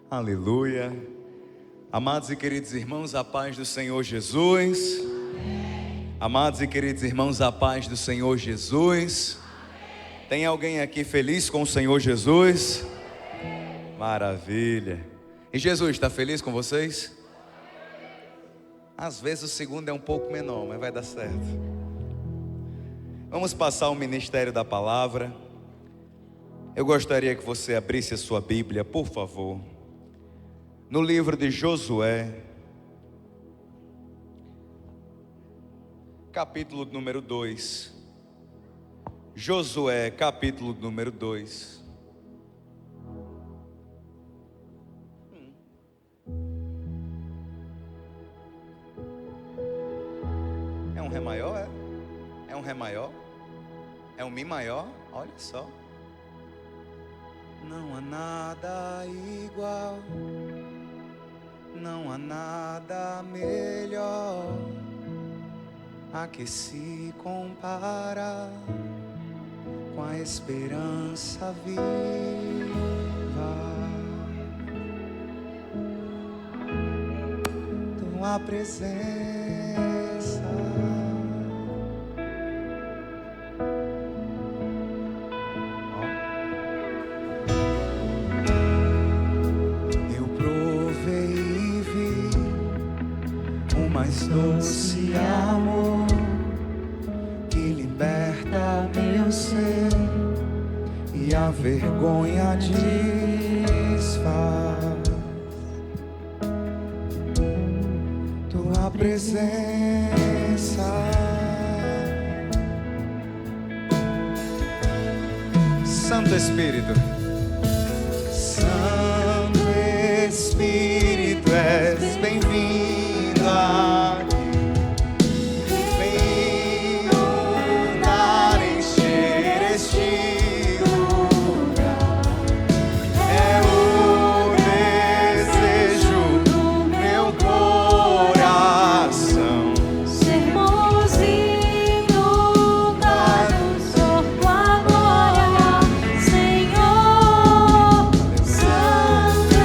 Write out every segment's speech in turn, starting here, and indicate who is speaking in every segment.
Speaker 1: Aleluia. Amados e queridos irmãos, a paz do Senhor Jesus. Amados e queridos irmãos, a paz do Senhor Jesus. Tem alguém aqui feliz com o Senhor Jesus? Maravilha. E Jesus está feliz com vocês? Às vezes o segundo é um pouco menor, mas vai dar certo. Vamos passar o ministério da palavra. Eu gostaria que você abrisse a sua Bíblia, por favor, no livro de Josué, capítulo número 2. Josué, capítulo número 2. É um Ré maior, é? É um Ré maior? É um Mi maior? Olha só. Não há nada igual, não há nada melhor a que se compara com a esperança viva, tua presença. Eu provei e vi o mais doce amor que liberta meu ser e a vergonha desfaz. Tua presença, Santo Espírito. Santo Espírito, és bem-vindo aqui. Vem inundar, encher este lugar. É o desejo do meu coração.
Speaker 2: Sermos inundados por tua glória, Senhor. Santo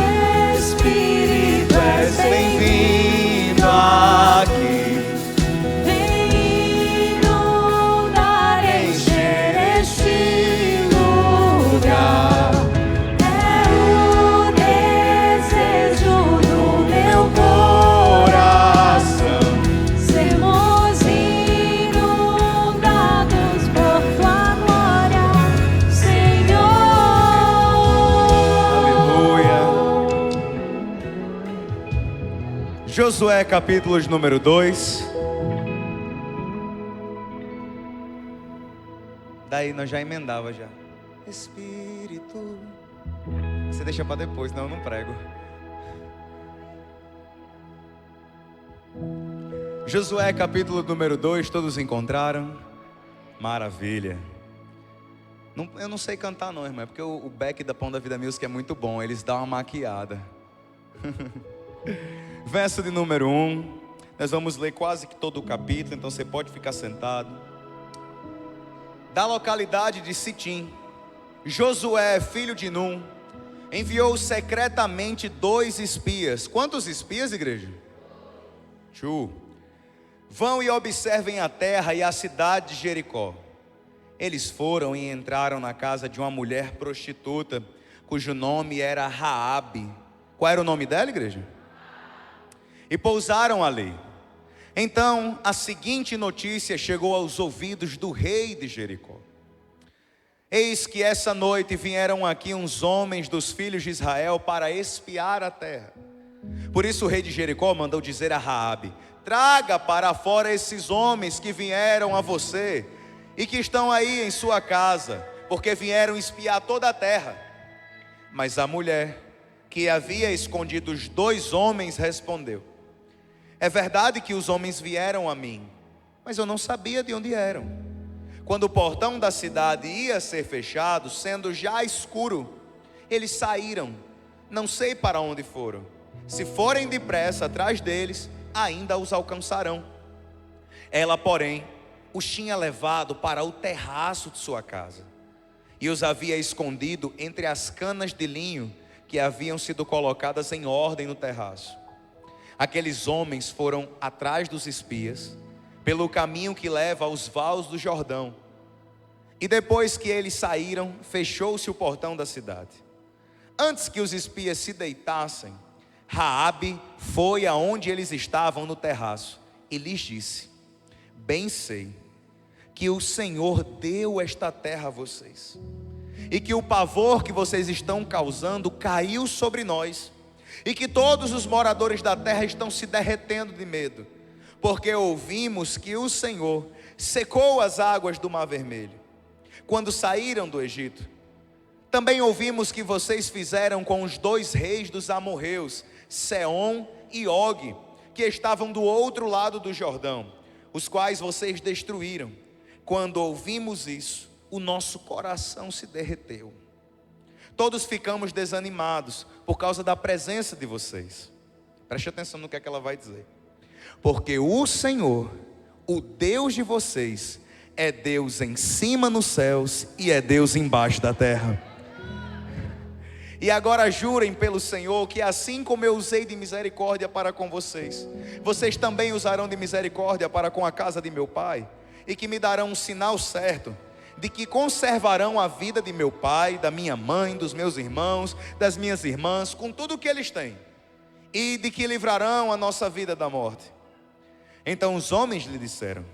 Speaker 2: Espírito, és
Speaker 1: Bem-vindo aqui.
Speaker 2: Vem inundar, encher este lugar. É o desejo do meu
Speaker 1: Coração.
Speaker 2: sermos inundados por tua glória, Senhor.
Speaker 1: Josué, capítulo número 2. Daí nós já emendava já. Espírito. Você deixa para depois, não, eu não prego. Josué, capítulo número 2, todos encontraram? Maravilha. Eu não sei cantar não, irmão, é porque o back da Pão da Vida Music é muito bom, eles dão uma maquiada. Verso de número 1, nós vamos ler quase que todo o capítulo, então você pode ficar sentado. Da localidade de Sitim, Josué, filho de Num, enviou secretamente 2 espias. Quantos espias, igreja? 2. Vão e observem a terra e a cidade de Jericó. Eles foram e entraram na casa de uma mulher prostituta, cujo nome era Raabe. Qual era o nome dela, igreja? E pousaram ali. Então a seguinte notícia chegou aos ouvidos do rei de Jericó: eis que essa noite vieram aqui uns homens dos filhos de Israel para espiar a terra. Por isso o rei de Jericó mandou dizer a Raabe: traga para fora esses homens que vieram a você e que estão aí em sua casa, porque vieram espiar toda a terra. Mas a mulher que havia escondido os 2 homens respondeu: é verdade que os homens vieram a mim, mas eu não sabia de onde eram. Quando o portão da cidade ia ser fechado, sendo já escuro, eles saíram, não sei para onde foram. Se forem depressa atrás deles, ainda os alcançarão. Ela, porém, os tinha levado para o terraço de sua casa e os havia escondido entre as canas de linho que haviam sido colocadas em ordem no terraço. Aqueles homens foram atrás dos espias, pelo caminho que leva aos vales do Jordão. E depois que eles saíram, fechou-se o portão da cidade. Antes que os espias se deitassem, Raabe foi aonde eles estavam no terraço e lhes disse: bem sei que o Senhor deu esta terra a vocês, e que o pavor que vocês estão causando caiu sobre nós, e que todos os moradores da terra estão se derretendo de medo, porque ouvimos que o Senhor secou as águas do Mar Vermelho quando saíram do Egito. Também ouvimos que vocês fizeram com os 2 reis dos amorreus, Seom e Og, que estavam do outro lado do Jordão, os quais vocês destruíram. Quando ouvimos isso, o nosso coração se derreteu. Todos ficamos desanimados por causa da presença de vocês. Preste atenção no que é que ela vai dizer. Porque o Senhor, o Deus de vocês, é Deus em cima nos céus e é Deus embaixo da terra. E agora jurem pelo Senhor que assim como eu usei de misericórdia para com vocês, vocês também usarão de misericórdia para com a casa de meu pai, e que me darão um sinal certo de que conservarão a vida de meu pai, da minha mãe, dos meus irmãos, das minhas irmãs, com tudo o que eles têm, e de que livrarão a nossa vida da morte. Então os homens lhe disseram: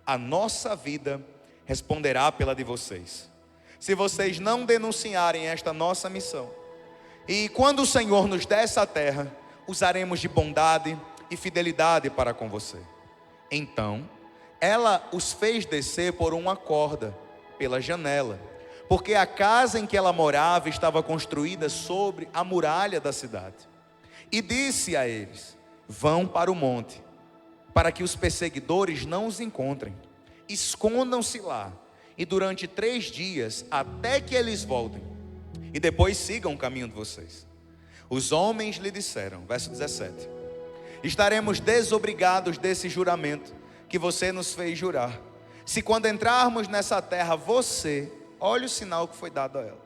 Speaker 1: a nossa vida responderá pela de vocês, se vocês não denunciarem esta nossa missão. E quando o Senhor nos der essa terra, usaremos de bondade e fidelidade para com você. Então ela os fez descer por uma corda pela janela, porque a casa em que ela morava estava construída sobre a muralha da cidade. E disse a eles: vão para o monte, para que os perseguidores não os encontrem. Escondam-se lá, e durante 3 dias, até que eles voltem, e depois sigam o caminho de vocês. Os homens lhe disseram, verso 17: estaremos desobrigados desse juramento que você nos fez jurar, se quando entrarmos nessa terra você, olha o sinal que foi dado a ela.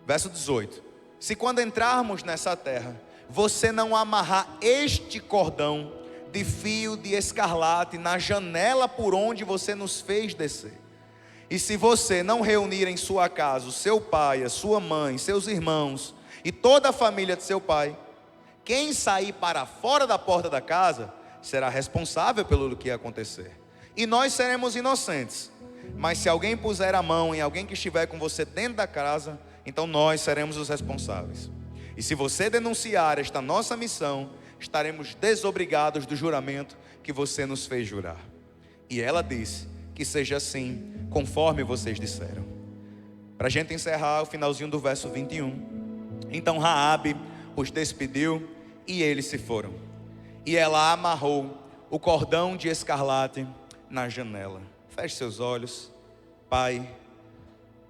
Speaker 1: Verso 18: se quando entrarmos nessa terra, você não amarrar este cordão de fio de escarlate na janela por onde você nos fez descer, e se você não reunir em sua casa o seu pai, a sua mãe, seus irmãos e toda a família de seu pai, quem sair para fora da porta da casa será responsável pelo que acontecer, e nós seremos inocentes. Mas se alguém puser a mão em alguém que estiver com você dentro da casa, então nós seremos os responsáveis. E se você denunciar esta nossa missão, estaremos desobrigados do juramento que você nos fez jurar. E ela disse: que seja assim, conforme vocês disseram. Para a gente encerrar o finalzinho do verso 21. Então Raabe os despediu e eles se foram. E ela amarrou o cordão de escarlate na janela. Feche seus olhos. Pai,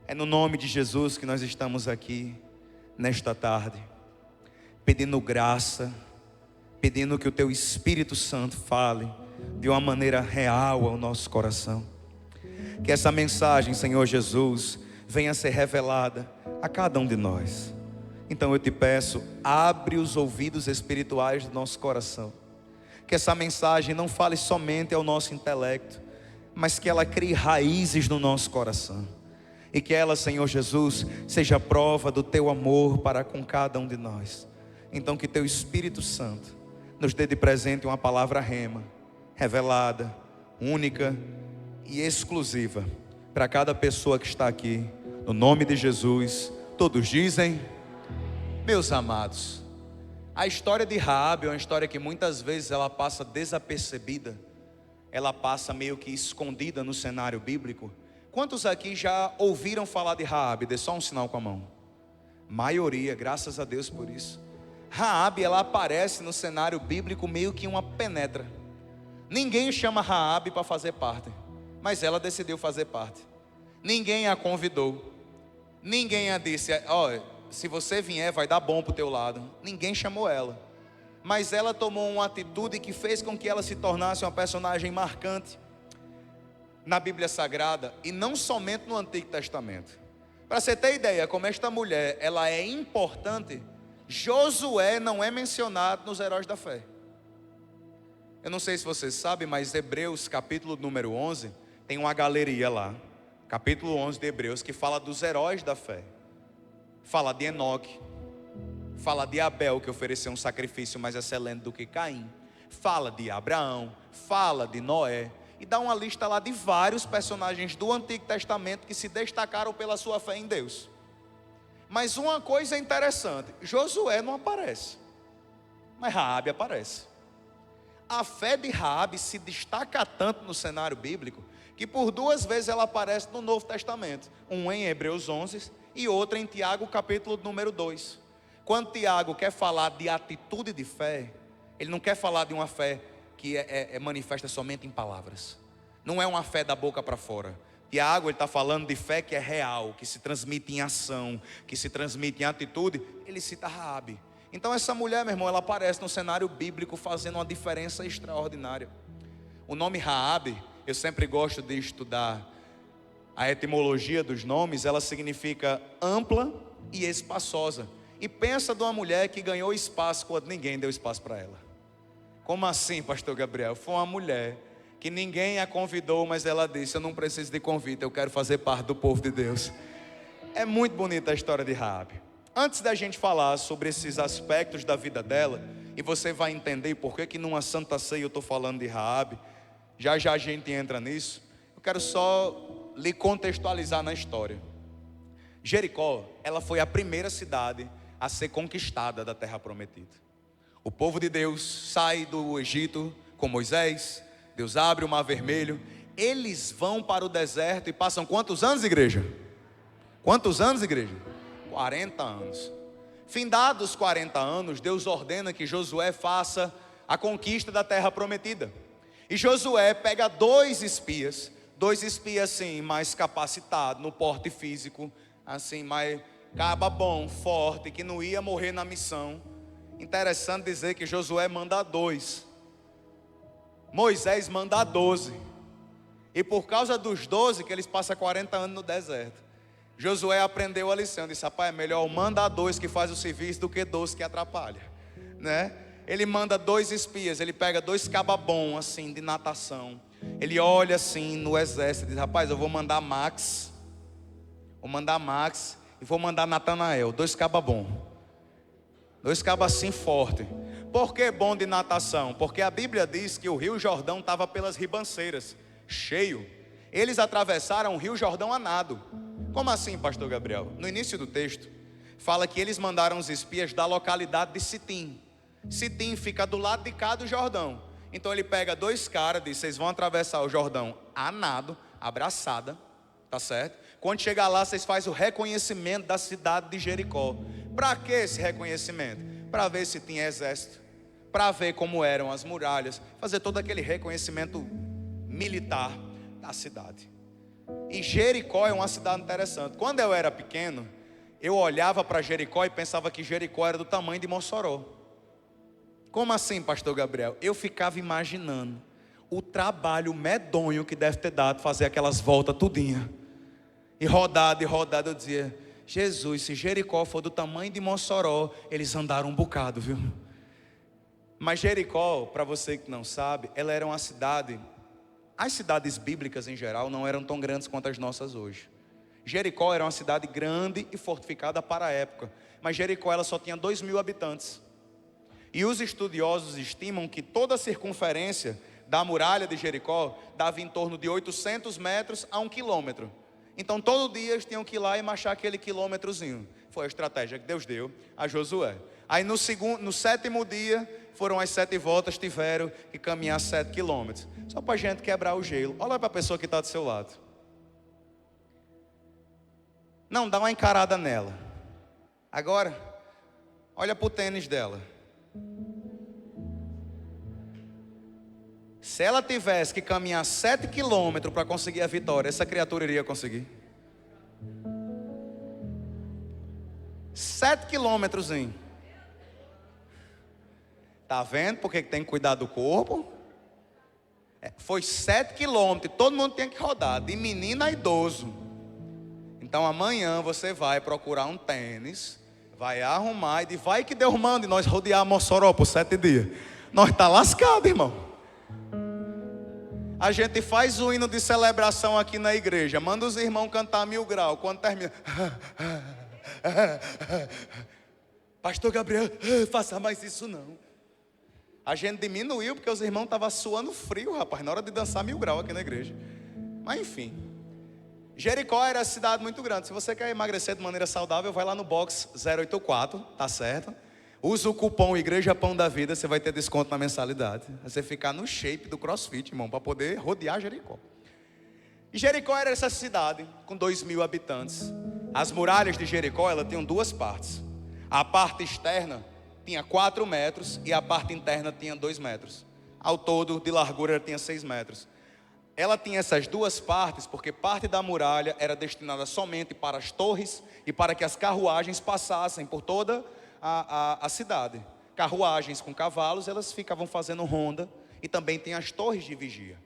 Speaker 1: é no nome de Jesus que nós estamos aqui nesta tarde, pedindo graça, pedindo que o Teu Espírito Santo fale de uma maneira real ao nosso coração. Que essa mensagem, Senhor Jesus, venha ser revelada a cada um de nós. Então eu te peço, abre os ouvidos espirituais do nosso coração. Que essa mensagem não fale somente ao nosso intelecto, mas que ela crie raízes no nosso coração. E que ela, Senhor Jesus, seja prova do Teu amor para com cada um de nós. Então que Teu Espírito Santo nos dê de presente uma palavra rema, revelada, única e exclusiva para cada pessoa que está aqui. No nome de Jesus, todos dizem: meus amados, a história de Raabe é uma história que muitas vezes ela passa desapercebida, ela passa meio que escondida no cenário bíblico. Quantos aqui já ouviram falar de Raabe? Dê só um sinal com a mão. Maioria, graças a Deus por isso. Raabe, ela aparece no cenário bíblico meio que uma penetra. Ninguém chama Raabe para fazer parte, mas ela decidiu fazer parte. Ninguém a convidou, ninguém a disse: ó, se você vier vai dar bom para o teu lado. Ninguém chamou ela, mas ela tomou uma atitude que fez com que ela se tornasse uma personagem marcante na Bíblia Sagrada, e não somente no Antigo Testamento. Para você ter ideia, como esta mulher, ela é importante, Josué não é mencionado nos heróis da fé. Eu não sei se vocês sabem, mas Hebreus, capítulo número 11, tem uma galeria lá, capítulo 11 de Hebreus, que fala dos heróis da fé. Fala de Enoque, fala de Abel, que ofereceu um sacrifício mais excelente do que Caim, fala de Abraão, fala de Noé, e dá uma lista lá de vários personagens do Antigo Testamento que se destacaram pela sua fé em Deus. Mas uma coisa interessante, Josué não aparece, mas Raabe aparece. A fé de Raabe se destaca tanto no cenário bíblico, que por duas vezes ela aparece no Novo Testamento, um em Hebreus 11 e outra em Tiago capítulo número 2. Quando Tiago quer falar de atitude de fé, ele não quer falar de uma fé que é manifesta somente em palavras, não é uma fé da boca para fora. Tiago, ele está falando de fé que é real, que se transmite em ação, que se transmite em atitude. Ele cita Raabe. Então essa mulher, meu irmão, ela aparece no cenário bíblico fazendo uma diferença extraordinária. O nome Raabe, eu sempre gosto de estudar a etimologia dos nomes. Ela significa ampla e espaçosa. E pensa de uma mulher que ganhou espaço quando ninguém deu espaço para ela. Como assim, pastor Gabriel? Foi uma mulher que ninguém a convidou, mas ela disse: eu não preciso de convite, eu quero fazer parte do povo de Deus. É muito bonita a história de Raabe. Antes da gente falar sobre esses aspectos da vida dela, e você vai entender por que numa Santa Ceia eu estou falando de Raabe, já já a gente entra nisso. Eu quero só lhe contextualizar na história. Jericó, ela foi a primeira cidade a ser conquistada da terra prometida. O povo de Deus sai do Egito com Moisés, Deus abre o mar vermelho, eles vão para o deserto e passam quantos anos, igreja? Quantos anos, igreja? 40 anos. Findados 40 anos, Deus ordena que Josué faça a conquista da terra prometida. E Josué pega dois espias assim, mais capacitados no porte físico, assim, mais caba bom, forte, que não ia morrer na missão. Interessante dizer que Josué manda 2, Moisés manda 12, e por causa dos 12 que eles passam 40 anos no deserto, Josué aprendeu a lição. Disse: rapaz, é melhor mandar 2 que faz o serviço do que 12 que atrapalha, né? Ele manda 2 espias, ele pega 2 cababons assim de natação. Ele olha assim no exército e diz: rapaz, eu vou mandar Max e vou mandar Natanael, 2 cababons, 2 cabas assim forte. Por que bom de natação? Porque a Bíblia diz que o Rio Jordão estava pelas ribanceiras, cheio. Eles atravessaram o Rio Jordão a nado. Como assim, pastor Gabriel? No início do texto, fala que eles mandaram os espias da localidade de Sitim. Sitim fica do lado de cá do Jordão. Então ele pega 2 caras e diz: vocês vão atravessar o Jordão a nado, abraçada, tá certo? Quando chegar lá, vocês fazem o reconhecimento da cidade de Jericó. Para que esse reconhecimento? Para ver se tinha exército, para ver como eram as muralhas, fazer todo aquele reconhecimento militar da cidade. E Jericó é uma cidade interessante. Quando eu era pequeno, eu olhava para Jericó e pensava que Jericó era do tamanho de Mossoró. Como assim, pastor Gabriel? Eu ficava imaginando o trabalho medonho que deve ter dado fazer aquelas voltas tudinha, e rodada, eu dizia: Jesus, se Jericó for do tamanho de Mossoró, eles andaram um bocado, viu? Mas Jericó, para você que não sabe, ela era uma cidade. As cidades bíblicas em geral não eram tão grandes quanto as nossas hoje. Jericó era uma cidade grande e fortificada para a época, mas Jericó ela só tinha 2.000 habitantes. E os estudiosos estimam que toda a circunferência da muralha de Jericó dava em torno de 800 metros a 1 quilômetro. Então todo dia eles tinham que ir lá e marchar aquele quilômetrozinho. Foi a estratégia que Deus deu a Josué. Aí no 7º dia, foram as 7 voltas, tiveram que caminhar 7 quilômetros. Só para a gente quebrar o gelo. Olha para a pessoa que está do seu lado. Não, dá uma encarada nela. Agora, olha para o tênis dela. Se ela tivesse que caminhar 7 quilômetros para conseguir a vitória, essa criatura iria conseguir? 7 quilômetros. Tá vendo porque tem que cuidar do corpo? Foi 7 quilômetros, todo mundo tem que rodar, de menino a idoso. Então amanhã você vai procurar um tênis, vai arrumar e diz, vai que Deus manda e nós rodear Mossoró por 7 dias. Nós tá lascado, irmão. A gente faz o hino de celebração aqui na igreja, manda os irmãos cantar 1000 graus, quando termina, pastor Gabriel, faça mais isso não. A gente diminuiu porque os irmãos estavam suando frio, rapaz, na hora de dançar 1000 graus aqui na igreja. Mas enfim, Jericó era uma cidade muito grande. Se você quer emagrecer de maneira saudável, vai lá no box 084, tá certo? Usa o cupom Igreja Pão da Vida, você vai ter desconto na mensalidade. Você ficar no shape do CrossFit, irmão, para poder rodear Jericó. E Jericó era essa cidade com 2.000 habitantes. As muralhas de Jericó, elas tinham 2 partes. A parte externa tinha 4 metros e a parte interna tinha 2 metros. Ao todo, de largura, ela tinha 6 metros. Ela tinha essas 2 partes porque parte da muralha era destinada somente para as torres e para que as carruagens passassem por toda a cidade. Carruagens com cavalos, elas ficavam fazendo ronda, e também tem as torres de vigia.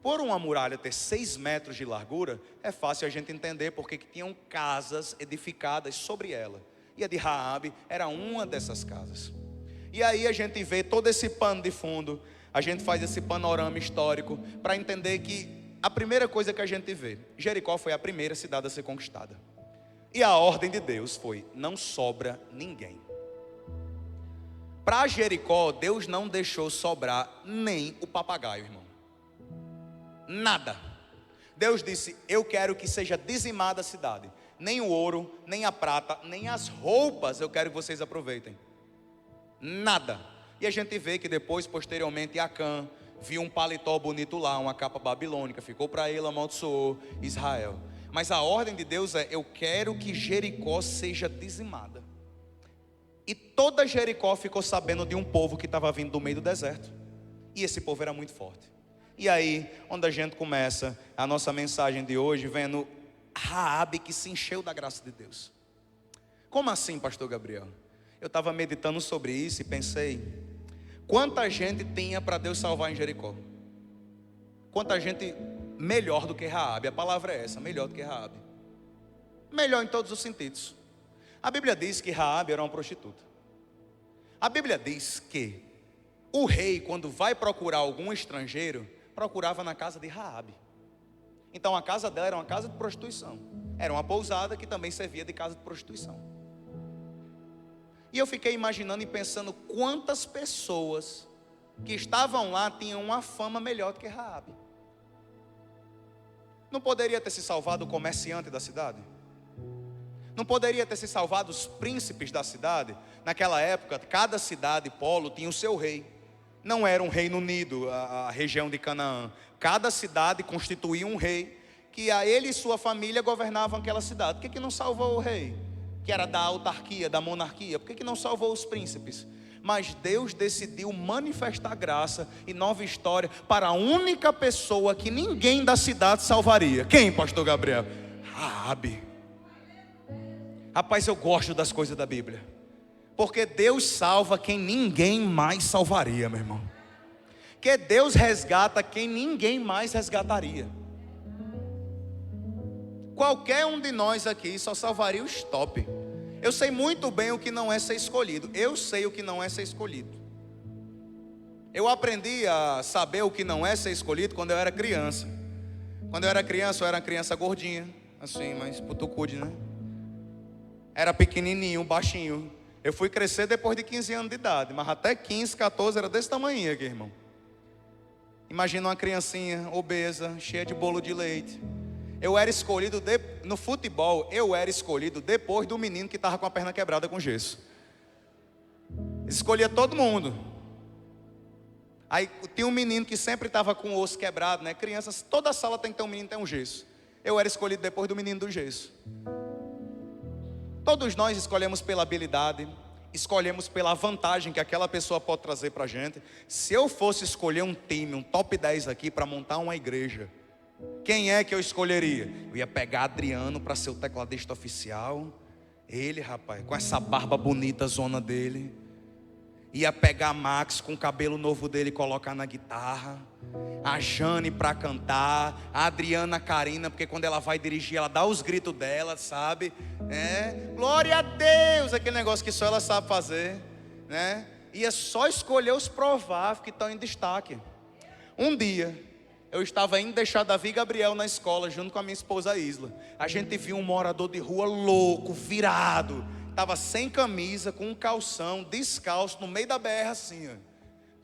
Speaker 1: Por uma muralha ter 6 metros de largura, é fácil a gente entender porque que tinham casas edificadas sobre ela. E a de Raabe era uma dessas casas. E aí a gente vê todo esse pano de fundo, a gente faz esse panorama histórico para entender que a primeira coisa que a gente vê, Jericó foi a primeira cidade a ser conquistada. E a ordem de Deus foi, não sobra ninguém. Para Jericó, Deus não deixou sobrar nem o papagaio, irmão. Nada. Deus disse, eu quero que seja dizimada a cidade. Nem o ouro, nem a prata, nem as roupas eu quero que vocês aproveitem. Nada. E a gente vê que depois, posteriormente, Acã viu um paletó bonito lá, uma capa babilônica, ficou para ele, amaldiçoou Israel. Mas a ordem de Deus é, eu quero que Jericó seja dizimada. E toda Jericó ficou sabendo de um povo que estava vindo do meio do deserto. E esse povo era muito forte. E aí, onde a gente começa a nossa mensagem de hoje, vendo Raabe que se encheu da graça de Deus. Como assim, pastor Gabriel? Eu estava meditando sobre isso e pensei, quanta gente tinha para Deus salvar em Jericó? Quanta gente melhor do que Raabe? A palavra é essa, melhor do que Raabe. Melhor em todos os sentidos. A Bíblia diz que Raabe era uma prostituta. A Bíblia diz que o rei, quando vai procurar algum estrangeiro, procurava na casa de Raabe. Então a casa dela era uma casa de prostituição. Era uma pousada que também servia de casa de prostituição. E eu fiquei imaginando e pensando quantas pessoas que estavam lá tinham uma fama melhor do que Raabe. Não poderia ter se salvado o comerciante da cidade? Não poderia ter se salvado os príncipes da cidade? Naquela época, cada cidade, polo, tinha o seu rei. Não era um reino unido, a região de Canaã. Cada cidade constituía um rei, que a ele e sua família governavam aquela cidade. Por que não salvou o rei? Que era da autarquia, da monarquia. Por que não salvou os príncipes? Mas Deus decidiu manifestar graça e nova história para a única pessoa que ninguém da cidade salvaria. Quem, pastor Gabriel? Raabe. Rapaz, eu gosto das coisas da Bíblia, porque Deus salva quem ninguém mais salvaria, meu irmão. Que Deus resgata quem ninguém mais resgataria. Qualquer um de nós aqui só salvaria os top. Eu sei muito bem o que não é ser escolhido. Eu sei o que não é ser escolhido. Eu aprendi a saber o que não é ser escolhido quando eu era criança. Quando eu era uma criança gordinha, assim, mas putucude, né? Era pequenininho, baixinho. Eu fui crescer depois de 15 anos de idade, mas até 15, 14 era desse tamanho aqui, irmão. Imagina uma criancinha obesa, cheia de bolo de leite. Eu era escolhido, no futebol, eu era escolhido depois do menino que estava com a perna quebrada com gesso. Escolhia todo mundo. Aí tinha um menino que sempre estava com o osso quebrado, né? Crianças, toda sala tem que ter um menino que tem um gesso. Eu era escolhido depois do menino do gesso. Todos nós escolhemos pela habilidade, escolhemos pela vantagem que aquela pessoa pode trazer para a gente. Se eu fosse escolher um time, um top 10 aqui para montar uma igreja, quem é que eu escolheria? Eu ia pegar Adriano para ser o tecladista oficial. Ele, rapaz, com essa barba bonita, zona dele. ia pegar Max com o cabelo novo dele e colocar na guitarra, a Jane para cantar, a Adriana Karina, porque quando ela vai dirigir ela dá os gritos dela, sabe? Glória a Deus, aquele negócio que só ela sabe fazer, né? Ia só escolher os prováveis que estão em destaque. Um dia eu estava indo deixar Davi e Gabriel na escola junto com a minha esposa Isla. A gente viu um morador de rua louco, virado, estava sem camisa, com um calção, descalço, no meio da BR assim, ó.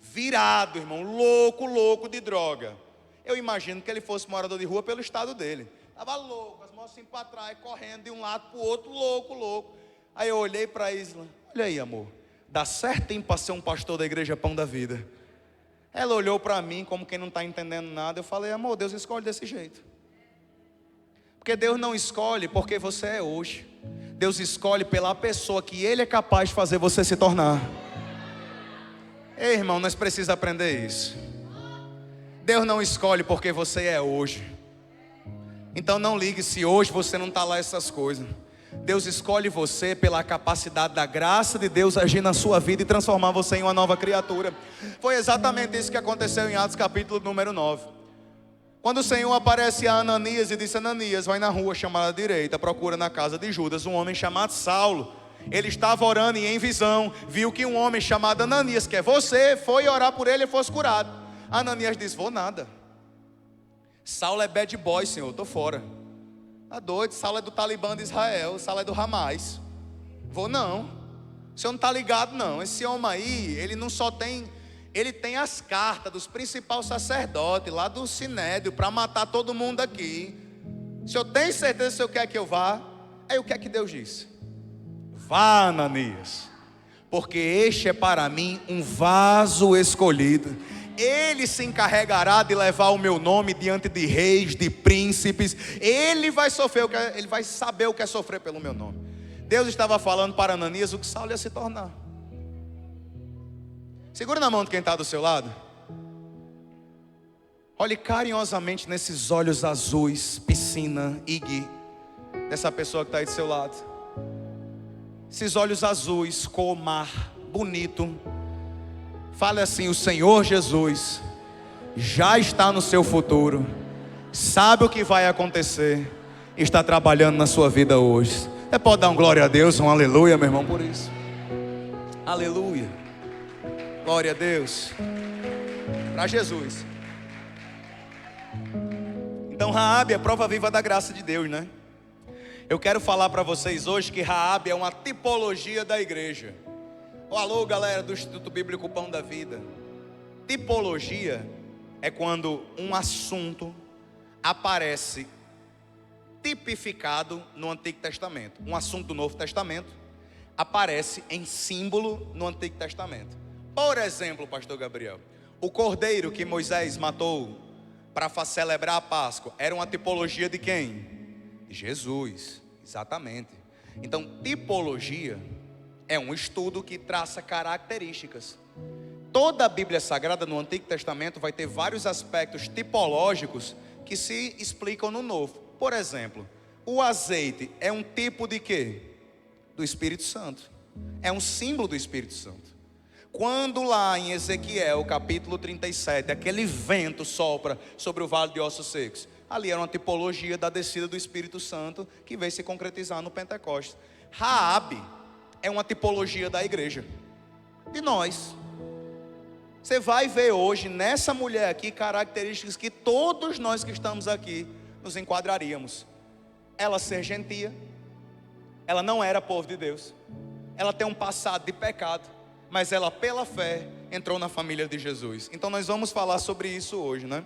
Speaker 1: Virado, irmão, louco de droga. Eu imagino que ele fosse morador de rua pelo estado dele. Estava louco, as mãos assim para trás, correndo de um lado para o outro, louco. Aí eu olhei para a Isla, olha aí, amor, dá certinho para ser um pastor da igreja Pão da Vida. Ela olhou para mim como quem não está entendendo nada. Eu falei, amor, Deus escolhe desse jeito. Porque Deus não escolhe porque você é hoje. Deus escolhe pela pessoa que Ele é capaz de fazer você se tornar. Ei, irmão, nós precisamos aprender isso. Deus não escolhe porque você é hoje. Então não ligue se hoje você não está lá essas coisas. Deus escolhe você pela capacidade da graça de Deus agir na sua vida e transformar você em uma nova criatura. Foi exatamente isso que aconteceu em Atos capítulo número 9. Quando o Senhor aparece a Ananias e disse, Ananias, vai na rua chamada direita, procura na casa de Judas um homem chamado Saulo. Ele estava orando e em visão viu que um homem chamado Ananias, que é você, foi orar por ele e fosse curado. Ananias disse, vou nada. Saulo é bad boy, Senhor, estou fora. Tá doido, Saulo é do Talibã de Israel, Saulo é do Hamas. Vou não. O senhor não está ligado não. Esse homem aí, ele não só tem, ele tem as cartas dos principais sacerdotes lá do Sinédrio para matar todo mundo aqui. O senhor tem certeza que o senhor quer que eu vá? Aí o que é que Deus disse? Vá, Ananias, porque este é para mim um vaso escolhido. Ele se encarregará de levar o meu nome diante de reis, de príncipes. Ele vai sofrer, ele vai saber o que é sofrer pelo meu nome. Deus estava falando para Ananias o que Saulo ia se tornar. Segura na mão de quem está do seu lado. Olhe carinhosamente nesses olhos azuis, piscina, Iggy, dessa pessoa que está aí do seu lado. Esses olhos azuis, cor mar, bonito. Fale assim, o Senhor Jesus já está no seu futuro, sabe o que vai acontecer, está trabalhando na sua vida hoje. Você pode dar um glória a Deus, um aleluia, meu irmão, por isso. Aleluia. Glória a Deus. Para Jesus. Então Raabe é prova viva da graça de Deus, né? Eu quero falar para vocês hoje que Raabe é uma tipologia da igreja. Alô, galera do Instituto Bíblico Pão da Vida. Tipologia é quando um assunto aparece tipificado no Antigo Testamento. Um assunto do Novo Testamento aparece em símbolo no Antigo Testamento. Por exemplo, pastor Gabriel, o cordeiro que Moisés matou para celebrar a Páscoa era uma tipologia de quem? Jesus, exatamente. Então, tipologia é um estudo que traça características. Toda a Bíblia Sagrada no Antigo Testamento vai ter vários aspectos tipológicos que se explicam no Novo. Por exemplo, o azeite é um tipo de quê? Do Espírito Santo. É um símbolo do Espírito Santo. Quando lá em Ezequiel capítulo 37, aquele vento sopra sobre o vale de ossos secos, ali era uma tipologia da descida do Espírito Santo que veio se concretizar no Pentecostes. Raabe é uma tipologia da igreja, de nós. Você vai ver hoje nessa mulher aqui características que todos nós que estamos aqui nos enquadraríamos. Ela ser gentia, ela não era povo de Deus, ela tem um passado de pecado, mas ela pela fé entrou na família de Jesus. Então nós vamos falar sobre isso hoje, né?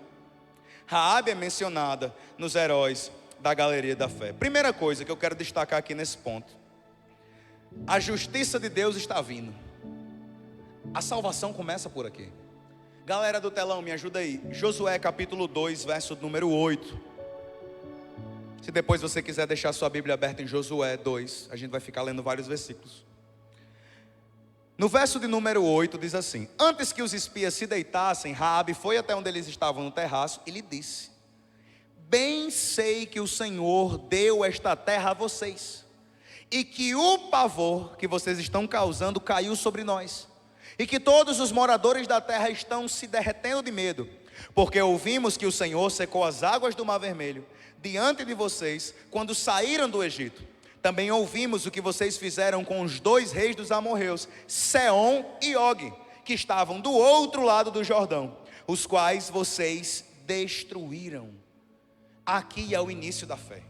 Speaker 1: Raabe é mencionada nos heróis da galeria da fé. Primeira coisa que eu quero destacar aqui nesse ponto: a justiça de Deus está vindo. A salvação começa por aqui. Galera do telão, me ajuda aí. Josué capítulo 2, verso número 8. Se depois você quiser deixar sua Bíblia aberta em Josué 2, a gente vai ficar lendo vários versículos. No verso de número 8 diz assim: antes que os espias se deitassem, Raabe foi até onde eles estavam no terraço e lhe disse: bem sei que o Senhor deu esta terra a vocês, e que o pavor que vocês estão causando caiu sobre nós. e que todos os moradores da terra estão se derretendo de medo, porque ouvimos que o Senhor secou as águas do Mar Vermelho diante de vocês quando saíram do Egito. Também ouvimos o que vocês fizeram com os 2 reis dos amorreus, Seom e Og, que estavam do outro lado do Jordão, os quais vocês destruíram. Aqui é o início da fé.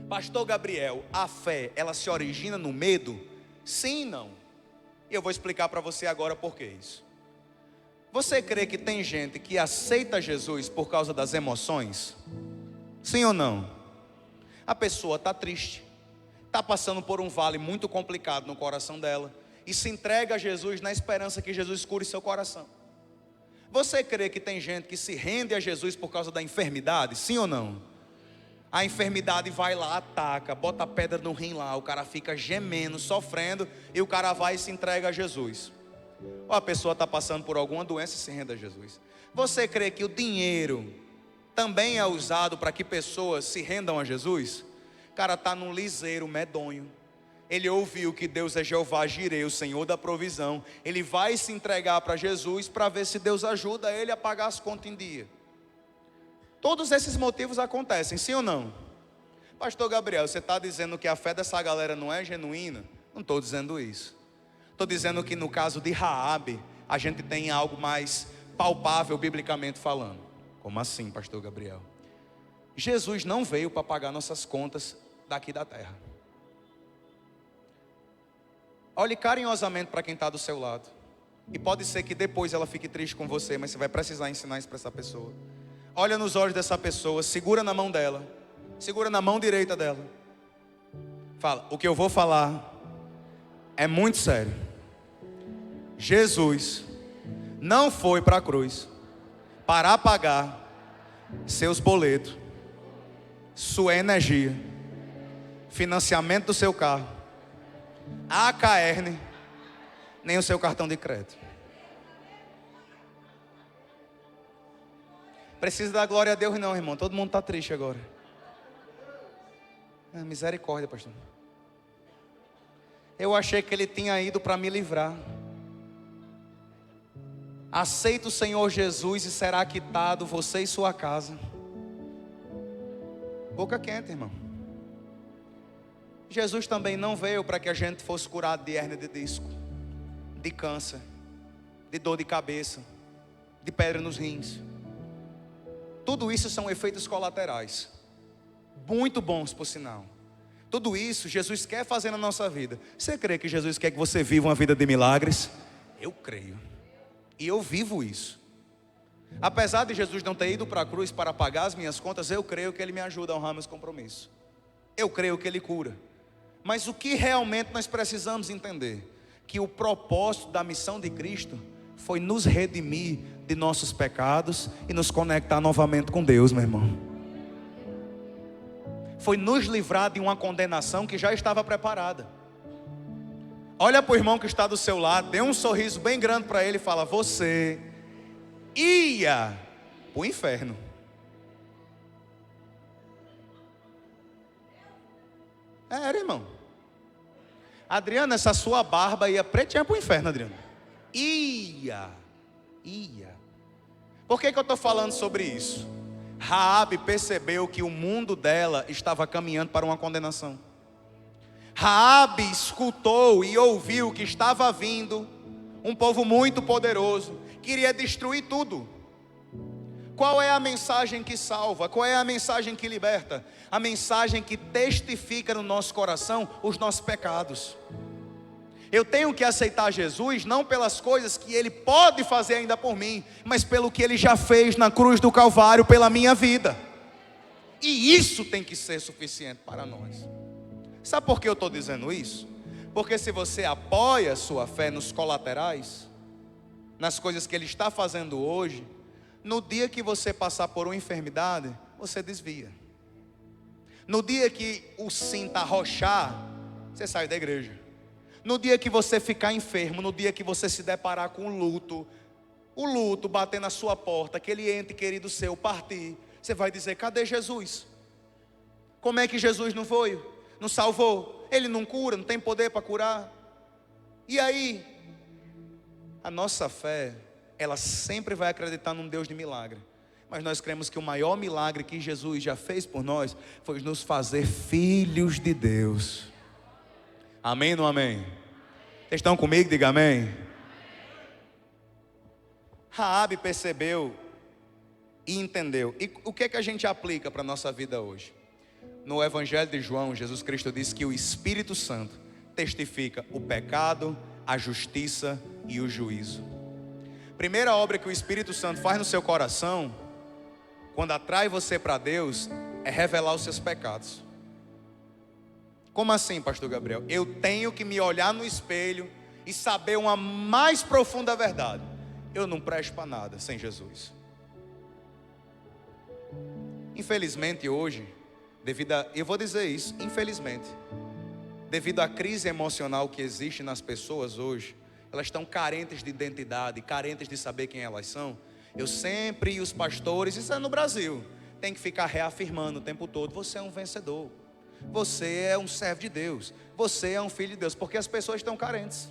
Speaker 1: Pastor Gabriel, a fé, ela se origina no medo? Sim e não. E eu vou explicar para você agora por que isso. Você crê que tem gente que aceita Jesus por causa das emoções? Sim ou não? A pessoa está triste, está passando por um vale muito complicado no coração dela, e se entrega a Jesus na esperança que Jesus cure seu coração. Você crê que tem gente que se rende a Jesus por causa da enfermidade? Sim ou não? A enfermidade vai lá, ataca, bota a pedra no rim lá, o cara fica gemendo, sofrendo, e o cara vai e se entrega a Jesus. Ou a pessoa está passando por alguma doença e se rende a Jesus. Você crê que o dinheiro também é usado para que pessoas se rendam a Jesus? O cara está num liseiro medonho, ele ouviu que Deus é Jeová Jireh, o Senhor da provisão. Ele vai se entregar para Jesus para ver se Deus ajuda ele a pagar as contas em dia. Todos esses motivos acontecem, sim ou não? Pastor Gabriel, você está dizendo que a fé dessa galera não é genuína? Não estou dizendo isso. Estou dizendo que no caso de Raabe, a gente tem algo mais palpável biblicamente falando. Como assim, pastor Gabriel? Jesus não veio para pagar nossas contas daqui da terra. Olhe carinhosamente para quem está do seu lado. E pode ser que depois ela fique triste com você, mas você vai precisar ensinar isso para essa pessoa. Olha nos olhos dessa pessoa, segura na mão dela, segura na mão direita dela. Fala, o que eu vou falar é muito sério. Jesus não foi para a cruz para pagar seus boletos, sua energia, financiamento do seu carro, a carne, nem o seu cartão de crédito. Precisa dar glória a Deus não, irmão. Todo mundo está triste agora. Misericórdia, pastor. Eu achei que ele tinha ido para me livrar. Aceita o Senhor Jesus e será quitado você e sua casa. Boca quente, irmão. Jesus também não veio para que a gente fosse curado de hérnia de disco, de câncer, de dor de cabeça, de pedra nos rins. Tudo isso são efeitos colaterais, muito bons por sinal. Tudo isso Jesus quer fazer na nossa vida. Você crê que Jesus quer que você viva uma vida de milagres? Eu creio, e eu vivo isso. Apesar de Jesus não ter ido para a cruz para pagar as minhas contas, eu creio que Ele me ajuda a honrar meus compromissos. Eu creio que Ele cura. Mas o que realmente nós precisamos entender? Que o propósito da missão de Cristo foi nos redimir de nossos pecados e nos conectar novamente com Deus, meu irmão. Foi nos livrar de uma condenação que já estava preparada. Olha para o irmão que está do seu lado, dê um sorriso bem grande para ele e fala: você ia para o inferno. Era, irmão. Adriana, essa sua barba ia pretinha para o inferno, Adriana. Ia. Por que eu estou falando sobre isso? Raabe percebeu que o mundo dela estava caminhando para uma condenação. Raabe escutou e ouviu que estava vindo um povo muito poderoso, que iria destruir tudo. Qual é a mensagem que salva? Qual é a mensagem que liberta? A mensagem que testifica no nosso coração os nossos pecados. Eu tenho que aceitar Jesus não pelas coisas que Ele pode fazer ainda por mim, mas pelo que Ele já fez na cruz do Calvário pela minha vida. E isso tem que ser suficiente para nós. Sabe por que eu estou dizendo isso? Porque se você apoia a sua fé nos colaterais, nas coisas que Ele está fazendo hoje, no dia que você passar por uma enfermidade, você desvia. No dia que o cinto arrochar, você sai da igreja. No dia que você ficar enfermo, no dia que você se deparar com o luto bater na sua porta, aquele ente querido seu partir, você vai dizer: cadê Jesus? Como é que Jesus não foi? Não salvou? Ele não cura, não tem poder para curar? E aí? A nossa fé, ela sempre vai acreditar num Deus de milagre. Mas nós cremos que o maior milagre que Jesus já fez por nós foi nos fazer filhos de Deus. Amém ou não amém? Vocês estão comigo? Diga amém. Raabe percebeu e entendeu. E o que é que a gente aplica para a nossa vida hoje? No Evangelho de João, Jesus Cristo diz que o Espírito Santo testifica o pecado, a justiça e o juízo. Primeira obra que o Espírito Santo faz no seu coração, quando atrai você para Deus, é revelar os seus pecados. Como assim, pastor Gabriel? Eu tenho que me olhar no espelho e saber uma mais profunda verdade. Eu não presto para nada sem Jesus. Infelizmente hoje, eu vou dizer isso, infelizmente, devido à crise emocional que existe nas pessoas hoje, elas estão carentes de identidade, carentes de saber quem elas são. Eu sempre, e os pastores, isso é no Brasil, tem que ficar reafirmando o tempo todo: você é um vencedor, você é um servo de Deus, você é um filho de Deus, porque as pessoas estão carentes.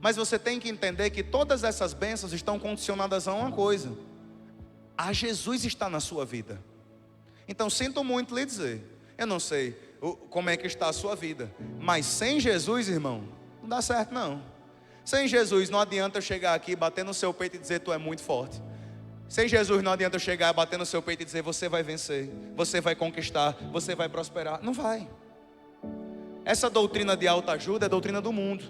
Speaker 1: Mas você tem que entender que todas essas bênçãos estão condicionadas a uma coisa: a Jesus está na sua vida. Então sinto muito lhe dizer, eu não sei como é que está a sua vida, mas sem Jesus, irmão, não dá certo não. Sem Jesus não adianta eu chegar aqui, bater no seu peito e dizer: tu é muito forte. Sem Jesus não adianta eu chegar, bater no seu peito e dizer: você vai vencer, você vai conquistar, você vai prosperar. Não vai. Essa doutrina de autoajuda é a doutrina do mundo,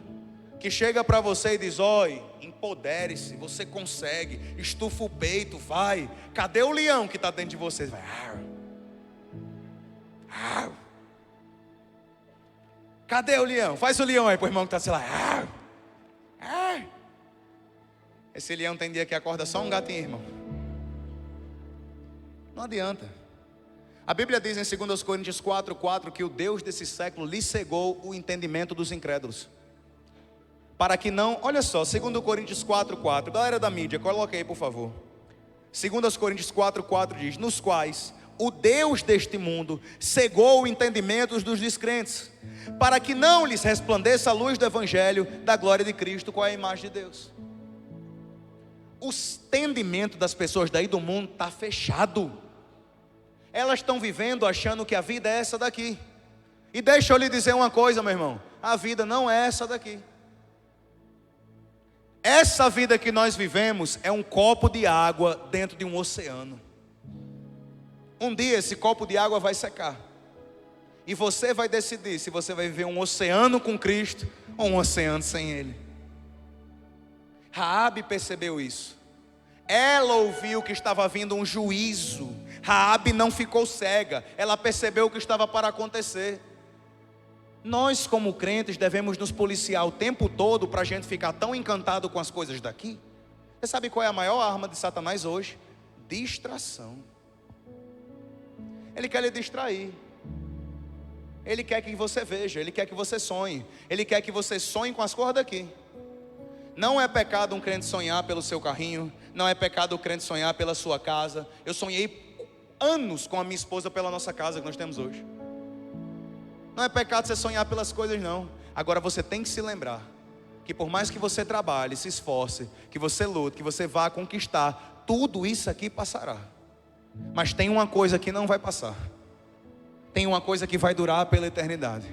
Speaker 1: que chega para você e diz: oi, empodere-se, você consegue, estufa o peito, vai. Cadê o leão que está dentro de você? Vai. Cadê o leão? Faz o leão aí pro irmão que está assim lá. Esse leão tem dia que acorda só um gatinho, irmão. Não adianta. A Bíblia diz em 2 Coríntios 4:4 que o Deus desse século lhe cegou o entendimento dos incrédulos, para que não, olha só, 2 Coríntios 4:4, galera da mídia, coloca aí por favor. 2 Coríntios 4:4 diz: nos quais o Deus deste mundo cegou o entendimento dos descrentes, para que não lhes resplandeça a luz do Evangelho da glória de Cristo, qual é a imagem de Deus. O entendimento das pessoas daí do mundo está fechado. Elas estão vivendo achando que a vida é essa daqui. E deixa eu lhe dizer uma coisa, meu irmão: a vida não é essa daqui. Essa vida que nós vivemos é um copo de água dentro de um oceano. Um dia esse copo de água vai secar, e você vai decidir se você vai viver um oceano com Cristo ou um oceano sem Ele. Raabe percebeu isso. Ela ouviu que estava vindo um juízo. Raabe não ficou cega, ela percebeu o que estava para acontecer. Nós como crentes devemos nos policiar o tempo todo para a gente ficar tão encantado com as coisas daqui. Você sabe qual é a maior arma de Satanás hoje? Distração. Ele quer lhe distrair. Ele quer que você veja, ele quer que você sonhe. Ele quer que você sonhe com as coisas daqui. Não é pecado um crente sonhar pelo seu carrinho. Não é pecado o crente sonhar pela sua casa. Eu sonhei anos com a minha esposa pela nossa casa que nós temos hoje. Não é pecado você sonhar pelas coisas não. Agora você tem que se lembrar que por mais que você trabalhe, se esforce, que você lute, que você vá conquistar, tudo isso aqui passará. Mas tem uma coisa que não vai passar. Tem uma coisa que vai durar pela eternidade.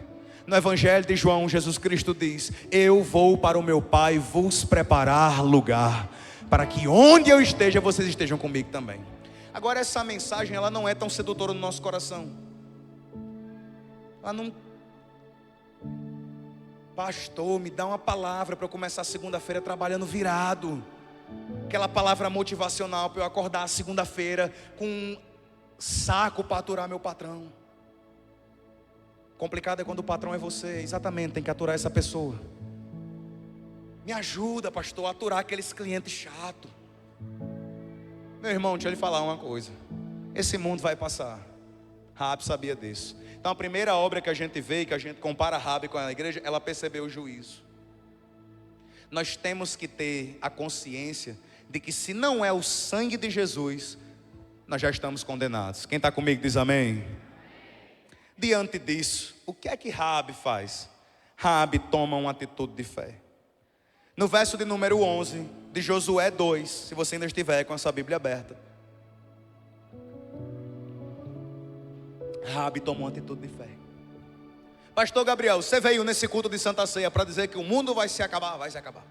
Speaker 1: No Evangelho de João, Jesus Cristo diz: eu vou para o meu Pai vos preparar lugar, para que onde eu esteja, vocês estejam comigo também. Agora essa mensagem, ela não é tão sedutora no nosso coração. Ela não... Pastor, me dá uma palavra para eu começar a segunda-feira trabalhando virado. Aquela palavra motivacional para eu acordar a segunda-feira com um saco para aturar meu patrão. Complicado é quando o patrão é você. Exatamente, tem que aturar essa pessoa. Me ajuda, pastor, a aturar aqueles clientes chatos. Meu irmão, deixa eu lhe falar uma coisa. Esse mundo vai passar. Raabe sabia disso. Então a primeira obra que a gente vê, que a gente compara Raabe com a igreja, ela percebeu o juízo. Nós temos que ter a consciência de que se não é o sangue de Jesus, nós já estamos condenados. Quem está comigo diz amém. Diante disso, o que é que Raabe faz? Raabe toma uma atitude de fé. no verso de número 11 de Josué 2, se você ainda estiver com a sua Bíblia aberta. Raabe tomou uma atitude de fé. Pastor Gabriel, você veio nesse culto de Santa Ceia para dizer que o mundo vai se acabar? Vai se acabar.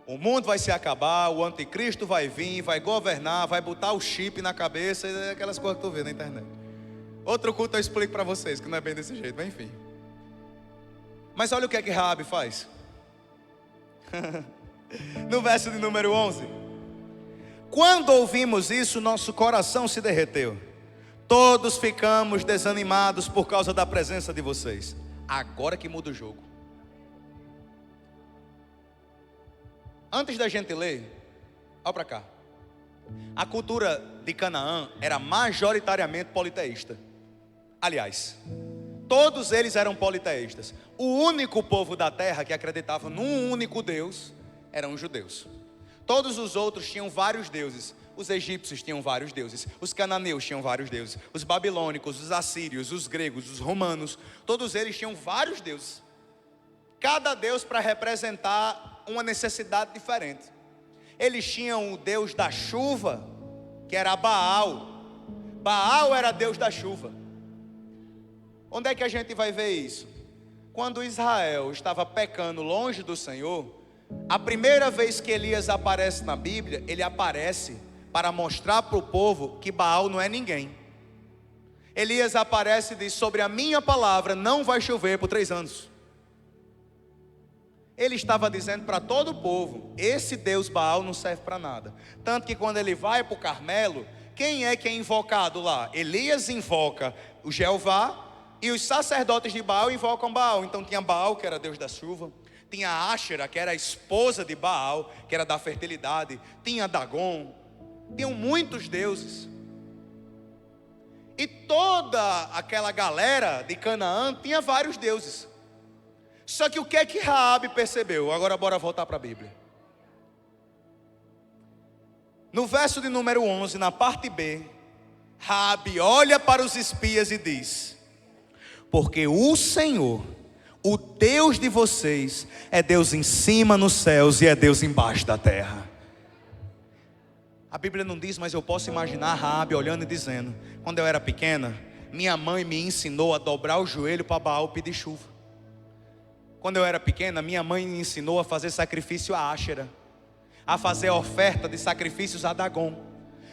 Speaker 1: O mundo vai se acabar, o anticristo vai vir, vai governar, vai botar o chip na cabeça, aquelas coisas que tu vê na internet. Outro culto eu explico para vocês, que não é bem desse jeito, mas enfim. Mas olha o que é que Raabe faz. No verso de número 11. Quando ouvimos isso, nosso coração se derreteu. Todos ficamos desanimados por causa da presença de vocês. Agora que muda o jogo. Antes da gente ler, olha para cá. A cultura de Canaã era majoritariamente politeísta. Aliás, todos eles eram politeístas. O único povo da terra que acreditava num único Deus eram os judeus. Todos os outros tinham vários deuses. Os egípcios tinham vários deuses, os cananeus tinham vários deuses, os babilônicos, os assírios, os gregos, os romanos, todos eles tinham vários deuses. Cada deus para representar uma necessidade diferente. Eles tinham o deus da chuva, que era Baal. Baal era deus da chuva. Onde é que a gente vai ver isso? Quando Israel estava pecando longe do Senhor, a primeira vez que Elias aparece na Bíblia, ele aparece para mostrar para o povo que Baal não é ninguém. Elias aparece e diz: sobre a minha palavra não vai chover por 3 anos. Ele estava dizendo para todo o povo: esse Deus Baal não serve para nada. Tanto que quando ele vai para o Carmelo, quem é invocado lá? Elias invoca o Jeová, e os sacerdotes de Baal invocam Baal. Então tinha Baal, que era Deus da chuva. Tinha Áxera, que era a esposa de Baal, que era da fertilidade. Tinha Dagon. Tinham muitos deuses. E toda aquela galera de Canaã tinha vários deuses. Só que o que é que Raabe percebeu? Agora bora voltar para a Bíblia. No verso de número 11, na parte B, Raabe olha para os espias e diz: porque o Senhor, o Deus de vocês, é Deus em cima nos céus e é Deus embaixo da terra. A Bíblia não diz, mas eu posso imaginar Raabe olhando e dizendo: quando eu era pequena, minha mãe me ensinou a dobrar o joelho para Baal pedir chuva. Quando eu era pequena, minha mãe me ensinou a fazer sacrifício a Áxera, a fazer oferta de sacrifícios a Dagon.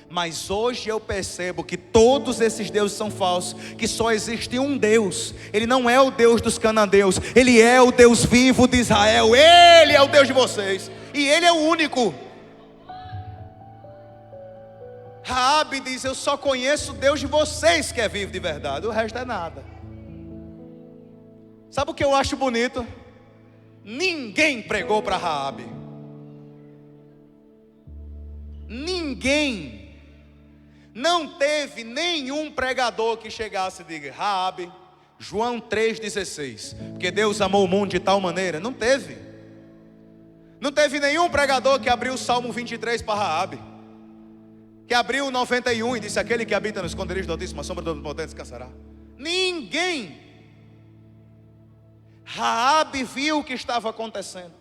Speaker 1: Mas hoje eu percebo que todos esses deuses são falsos, que só existe um Deus. Ele não é o Deus dos cananeus, Ele é o Deus vivo de Israel. Ele é o Deus de vocês, e Ele é o único. Raabe diz: eu só conheço o Deus de vocês que é vivo de verdade, o resto é nada. Sabe o que eu acho bonito? Ninguém pregou para Raabe. Ninguém. Não teve nenhum pregador que chegasse e diga: Raabe, João 3,16, porque Deus amou o mundo de tal maneira. Não teve. Não teve nenhum pregador que abriu o Salmo 23 para Raabe, que abriu o 91 e disse: aquele que habita no esconderijo do Altíssimo, a sombra do Onipotente descansará. Ninguém. Raabe viu o que estava acontecendo.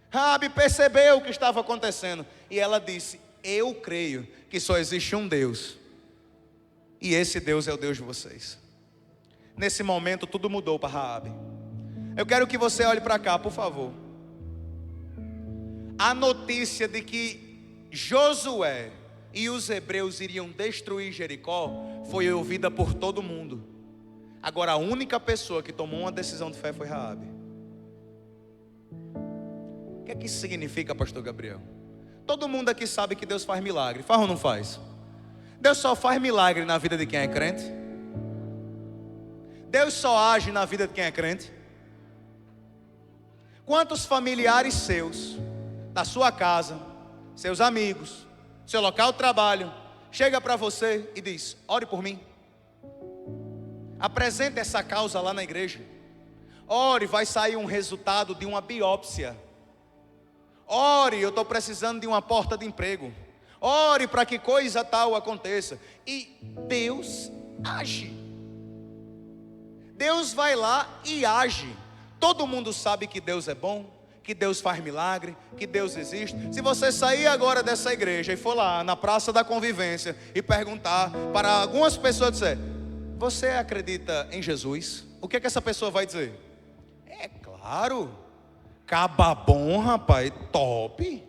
Speaker 1: Raabe percebeu o que estava acontecendo. E ela disse: eu creio que só existe um Deus, e esse Deus é o Deus de vocês. Nesse momento tudo mudou para Raabe. Eu quero que você olhe para cá, por favor. A notícia de que Josué e os hebreus iriam destruir Jericó foi ouvida por todo mundo. Agora a única pessoa que tomou uma decisão de fé foi Raabe. O que é que isso significa, pastor Gabriel? Todo mundo aqui sabe que Deus faz milagre. Faz ou não faz? Deus só faz milagre na vida de quem é crente? Deus só age na vida de quem é crente? Quantos familiares seus, da sua casa, seus amigos, seu local de trabalho, chega para você e diz: ore por mim, apresente essa causa lá na igreja, ore, vai sair um resultado de uma biópsia, ore, eu estou precisando de uma porta de emprego, ore para que coisa tal aconteça, e Deus age. Deus vai lá e age. Todo mundo sabe que Deus é bom, que Deus faz milagre, que Deus existe. Se você sair agora dessa igreja e for lá na Praça da Convivência e perguntar para algumas pessoas, dizer: você acredita em Jesus? O que é que essa pessoa vai dizer? É claro, caba bom, rapaz, top.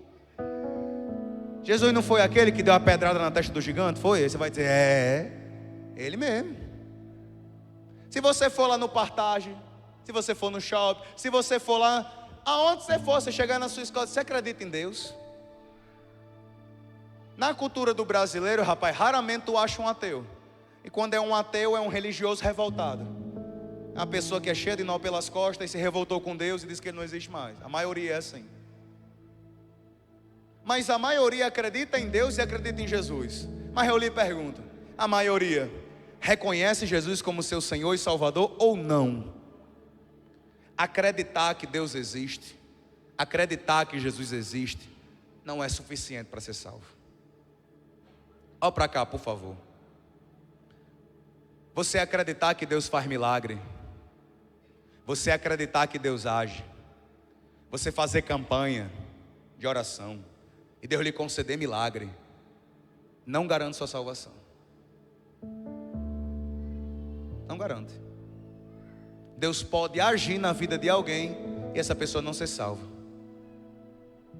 Speaker 1: Jesus não foi aquele que deu a pedrada na testa do gigante? Foi? Aí você vai dizer: é, ele mesmo. Se você for lá no Partage, se você for no shopping, se você for lá, aonde você for, você chegar na sua escola, você acredita em Deus? Na cultura do brasileiro, rapaz, raramente tu acha um ateu. E quando é um ateu, é um religioso revoltado. É uma pessoa que é cheia de nó pelas costas e se revoltou com Deus e diz que ele não existe mais. A maioria é assim. Mas a maioria acredita em Deus e acredita em Jesus. Mas eu lhe pergunto, a maioria reconhece Jesus como seu Senhor e Salvador ou não? Acreditar que Deus existe, acreditar que Jesus existe, não é suficiente para ser salvo. Olha para cá, por favor. Você acreditar que Deus faz milagre, você acreditar que Deus age, você fazer campanha de oração e Deus lhe conceder milagre, não garante sua salvação. Não garante. Deus pode agir na vida de alguém e essa pessoa não ser salva.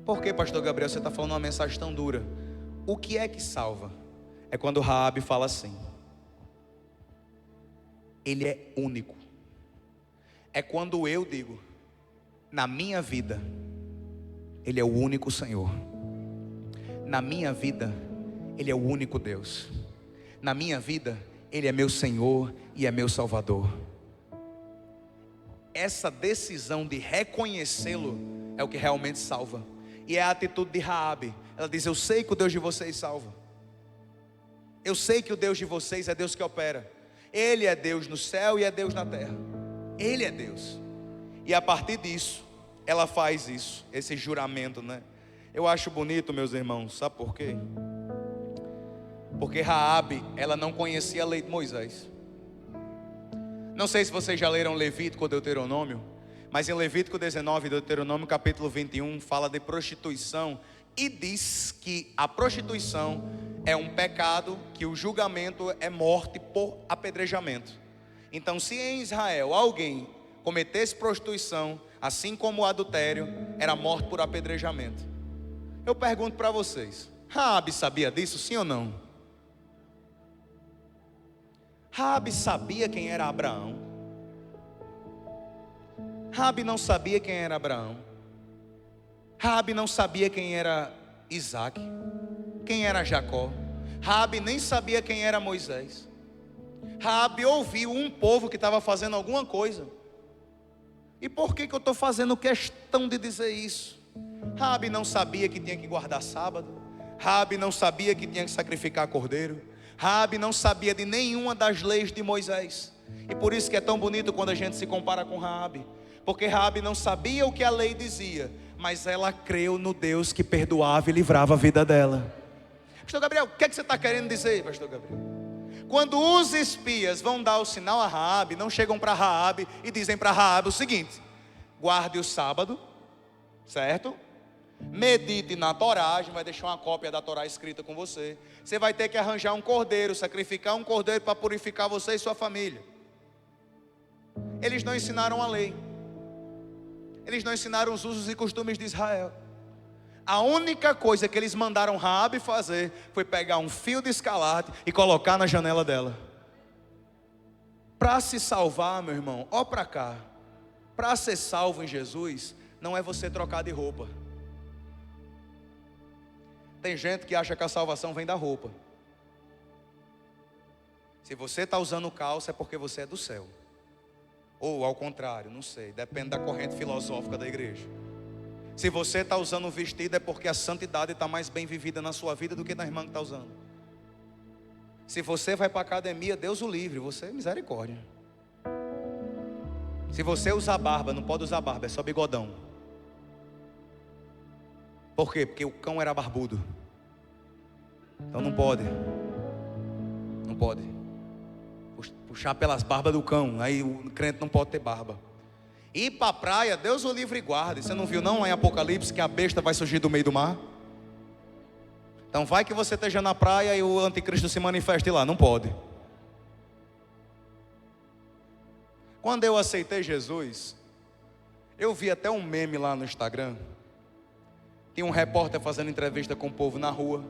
Speaker 1: Por que, pastor Gabriel, você está falando uma mensagem tão dura? O que é que salva? É quando Raabe fala assim: ele é único. É quando eu digo, na minha vida, ele é o único Senhor. Na minha vida, ele é o único Deus. Na minha vida, ele é meu Senhor e é meu Salvador. Essa decisão de reconhecê-lo é o que realmente salva. E é a atitude de Raabe. Ela diz: eu sei que o Deus de vocês salva. Eu sei que o Deus de vocês é Deus que opera. Ele é Deus no céu e é Deus na terra. Ele é Deus. E a partir disso, ela faz isso, esse juramento, né? Eu acho bonito, meus irmãos, sabe por quê? Porque Raabe, ela não conhecia a lei de Moisés. Não sei se vocês já leram Levítico ou Deuteronômio, mas em Levítico 19 e Deuteronômio capítulo 21 fala de prostituição e diz que a prostituição é um pecado, que o julgamento é morte por apedrejamento. Então, se em Israel alguém cometesse prostituição, assim como o adultério, era morte por apedrejamento. Eu pergunto para vocês: Raabe sabia disso, sim ou não? Raabe sabia quem era Abraão? Raabe não sabia quem era Abraão. Raabe não sabia quem era Isaac, quem era Jacó. Raabe nem sabia quem era Moisés. Raabe ouviu um povo que estava fazendo alguma coisa. E por que eu estou fazendo questão de dizer isso? Raabe não sabia que tinha que guardar sábado. Raabe não sabia que tinha que sacrificar cordeiro. Raabe não sabia de nenhuma das leis de Moisés. E por isso que é tão bonito quando a gente se compara com Raabe. Porque Raabe não sabia o que a lei dizia, mas ela creu no Deus que perdoava e livrava a vida dela. Pastor Gabriel, o que é que você está querendo dizer, pastor Gabriel? Quando os espias vão dar o sinal a Raabe, não chegam para Raabe e dizem para Raabe o seguinte: guarde o sábado, certo? Medite na Torá, a gente vai deixar uma cópia da Torá escrita com você. Você vai ter que arranjar um cordeiro, sacrificar um cordeiro para purificar você e sua família. Eles não ensinaram a lei. Eles não ensinaram os usos e costumes de Israel. A única coisa que eles mandaram Raabe fazer foi pegar um fio de escarlate e colocar na janela dela. Para se salvar, meu irmão, ó para cá. Para ser salvo em Jesus, não é você trocar de roupa. Tem gente que acha que a salvação vem da roupa. Se você está usando calça é porque você é do céu. Ou ao contrário, não sei, depende da corrente filosófica da igreja. Se você está usando um vestido é porque a santidade está mais bem vivida na sua vida do que na irmã que está usando. Se você vai para a academia, Deus o livre, você é misericórdia. Se você usar barba, não pode usar barba, é só bigodão. Por quê? Porque o cão era barbudo. Então não pode. Não pode puxar pelas barbas do cão. Aí o crente não pode ter barba. Ir para a praia, Deus o livre e guarde. Você não viu não lá em Apocalipse que a besta vai surgir do meio do mar? Então vai que você esteja na praia e o anticristo se manifeste lá. Não pode. Quando eu aceitei Jesus, eu vi até um meme lá no Instagram. Tinha um repórter fazendo entrevista com o povo na rua.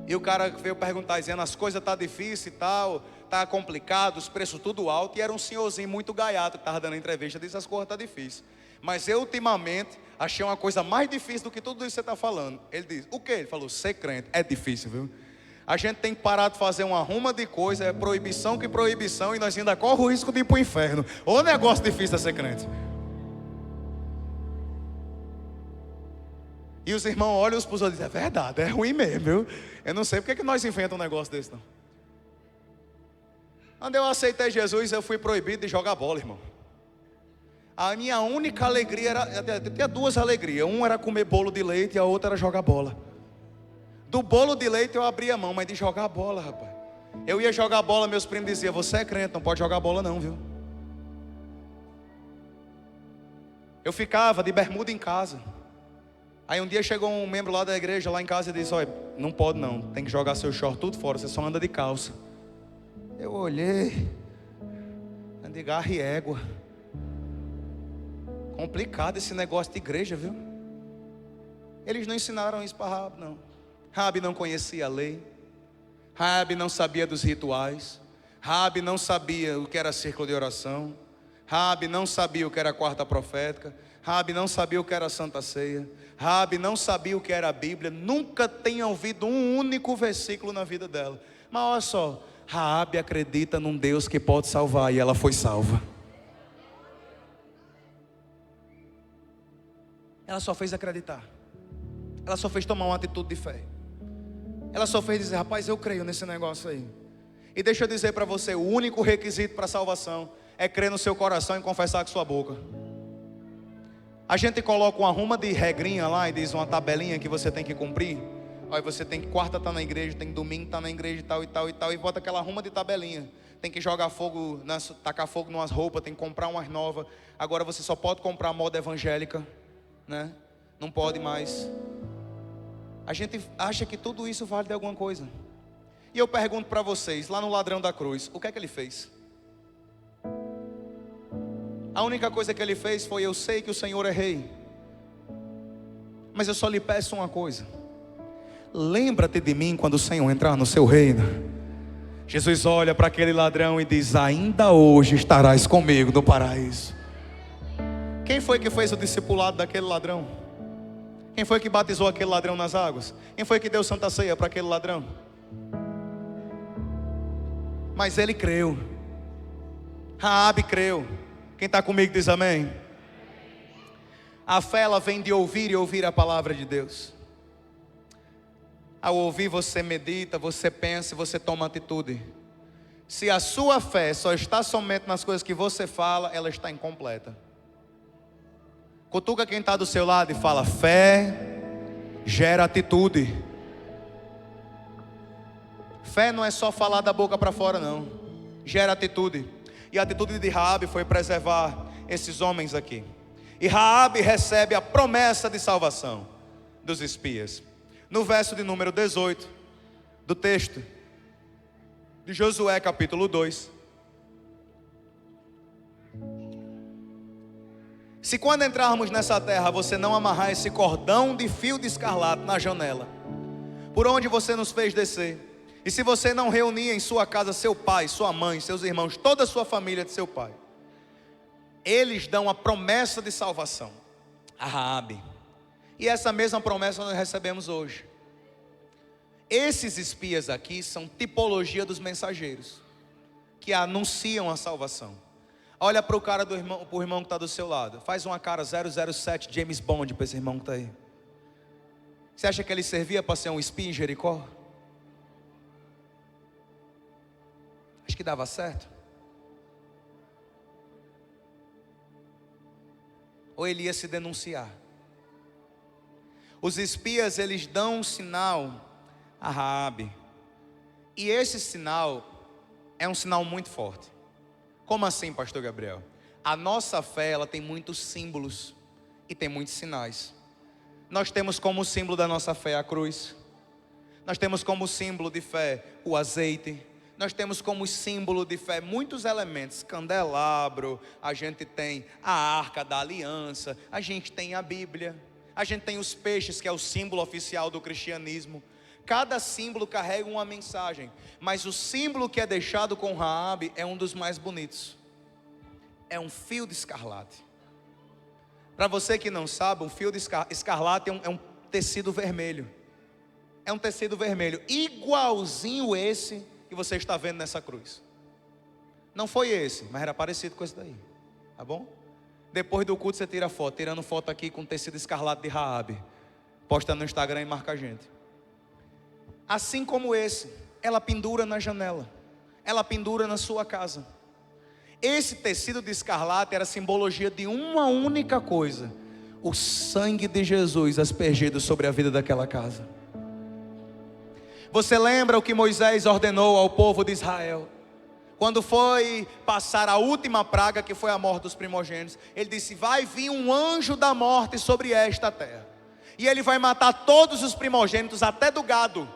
Speaker 1: E o cara veio perguntar, dizendo, as coisas tá difícil e tal, tá complicado, os preços tudo alto. E era um senhorzinho muito gaiato que estava dando entrevista, disse, as coisas tá difícil. Mas eu ultimamente achei uma coisa mais difícil do que tudo isso que você está falando. Ele disse, o quê? Ele falou, ser crente é difícil, viu? A gente tem que parar de fazer uma ruma de coisa, é proibição que proibição, e nós ainda corremos o risco de ir para o inferno. Ô negócio difícil de ser crente. E os irmãos olham uns para os outros e dizem, é verdade, é ruim mesmo, viu? Eu não sei porque que nós inventamos um negócio desse, não. Quando eu aceitei Jesus, eu fui proibido de jogar bola, irmão. A minha única alegria era, tinha duas alegrias. Uma era comer bolo de leite e a outra era jogar bola. Do bolo de leite eu abria a mão, mas de jogar bola, rapaz. Eu ia jogar bola, meus primos diziam, você é crente, não pode jogar bola não, viu? Eu ficava de bermuda em casa. Aí um dia chegou um membro lá da igreja, lá em casa, e disse, olha, não pode não, tem que jogar seu short tudo fora, você só anda de calça. Eu olhei, de garra e égua. Complicado esse negócio de igreja, viu? Eles não ensinaram isso para Raabe, não. Raabe não conhecia a lei. Raabe não sabia dos rituais. Raabe não sabia o que era círculo de oração. Raabe não sabia o que era a quarta profética. Raabe não sabia o que era a Santa Ceia. Raabe não sabia o que era a Bíblia. Nunca tinha ouvido um único versículo na vida dela. Mas olha só, Raabe acredita num Deus que pode salvar, e ela foi salva. Ela só fez acreditar. Ela só fez tomar uma atitude de fé. Ela só fez dizer, rapaz, eu creio nesse negócio aí. E deixa eu dizer para você, o único requisito para a salvação é crer no seu coração e confessar com sua boca. A gente coloca uma ruma de regrinha lá e diz uma tabelinha que você tem que cumprir. Aí você tem que quarta estar na igreja, tem que domingo estar na igreja e tal e tal e tal. E bota aquela ruma de tabelinha. Tem que jogar fogo, tacar fogo nas roupas, tem que comprar umas novas. Agora você só pode comprar moda evangélica, né? Não pode mais. A gente acha que tudo isso vale de alguma coisa. E eu pergunto para vocês, lá no ladrão da cruz, o que é que ele fez? A única coisa que ele fez foi, eu sei que o Senhor é rei, mas eu só lhe peço uma coisa: lembra-te de mim quando o Senhor entrar no seu reino. Jesus olha para aquele ladrão e diz, ainda hoje estarás comigo no paraíso. Quem foi que fez o discipulado daquele ladrão? Quem foi que batizou aquele ladrão nas águas? Quem foi que deu Santa Ceia para aquele ladrão? Mas ele creu. Raabe creu. Quem está comigo diz amém. A fé, ela vem de ouvir e ouvir a palavra de Deus. Ao ouvir você medita, você pensa e você toma atitude. Se a sua fé só está somente nas coisas que você fala, ela está incompleta. Cutuca quem está do seu lado e fala, fé gera atitude. Fé não é só falar da boca para fora não, gera atitude. E a atitude de Raabe foi preservar esses homens aqui. E Raabe recebe a promessa de salvação dos espias. No verso de número 18 do texto de Josué capítulo 2. Se quando entrarmos nessa terra você não amarrar esse cordão de fio de escarlate na janela, por onde você nos fez descer, e se você não reunir em sua casa seu pai, sua mãe, seus irmãos, toda a sua família de seu pai, eles dão a promessa de salvação a Raabe. E essa mesma promessa nós recebemos hoje. Esses espias aqui são tipologia dos mensageiros que anunciam a salvação. Olha para o cara do irmão, para o irmão que está do seu lado. Faz uma cara 007 James Bond para esse irmão que está aí. Você acha que ele servia para ser um espia em Jericó? Acho que dava certo. Ou ele ia se denunciar. Os espias, eles dão um sinal a Raabe. E esse sinal é um sinal muito forte. Como assim, pastor Gabriel? A nossa fé, ela tem muitos símbolos e tem muitos sinais. Nós temos como símbolo da nossa fé a cruz. Nós temos como símbolo de fé o azeite. Nós temos como símbolo de fé muitos elementos. Candelabro, a gente tem a arca da aliança, a gente tem a Bíblia, a gente tem os peixes, que é o símbolo oficial do cristianismo. Cada símbolo carrega uma mensagem, mas o símbolo que é deixado com Raabe é um dos mais bonitos. É um fio de escarlate. Para você que não sabe, um fio de escarlate é um tecido vermelho. É um tecido vermelho, igualzinho esse que você está vendo nessa cruz. Não foi esse, mas era parecido com esse daí. Tá bom? Depois do culto você tira foto. Tirando foto aqui com tecido escarlate de Raabe. Posta no Instagram e marca a gente. Assim como esse, ela pendura na janela. Ela pendura na sua casa. Esse tecido de escarlate era simbologia de uma única coisa: o sangue de Jesus aspergido sobre a vida daquela casa. Você lembra o que Moisés ordenou ao povo de Israel? Quando foi passar a última praga, que foi a morte dos primogênitos, ele disse: vai vir um anjo da morte sobre esta terra, e ele vai matar todos os primogênitos, até do gado.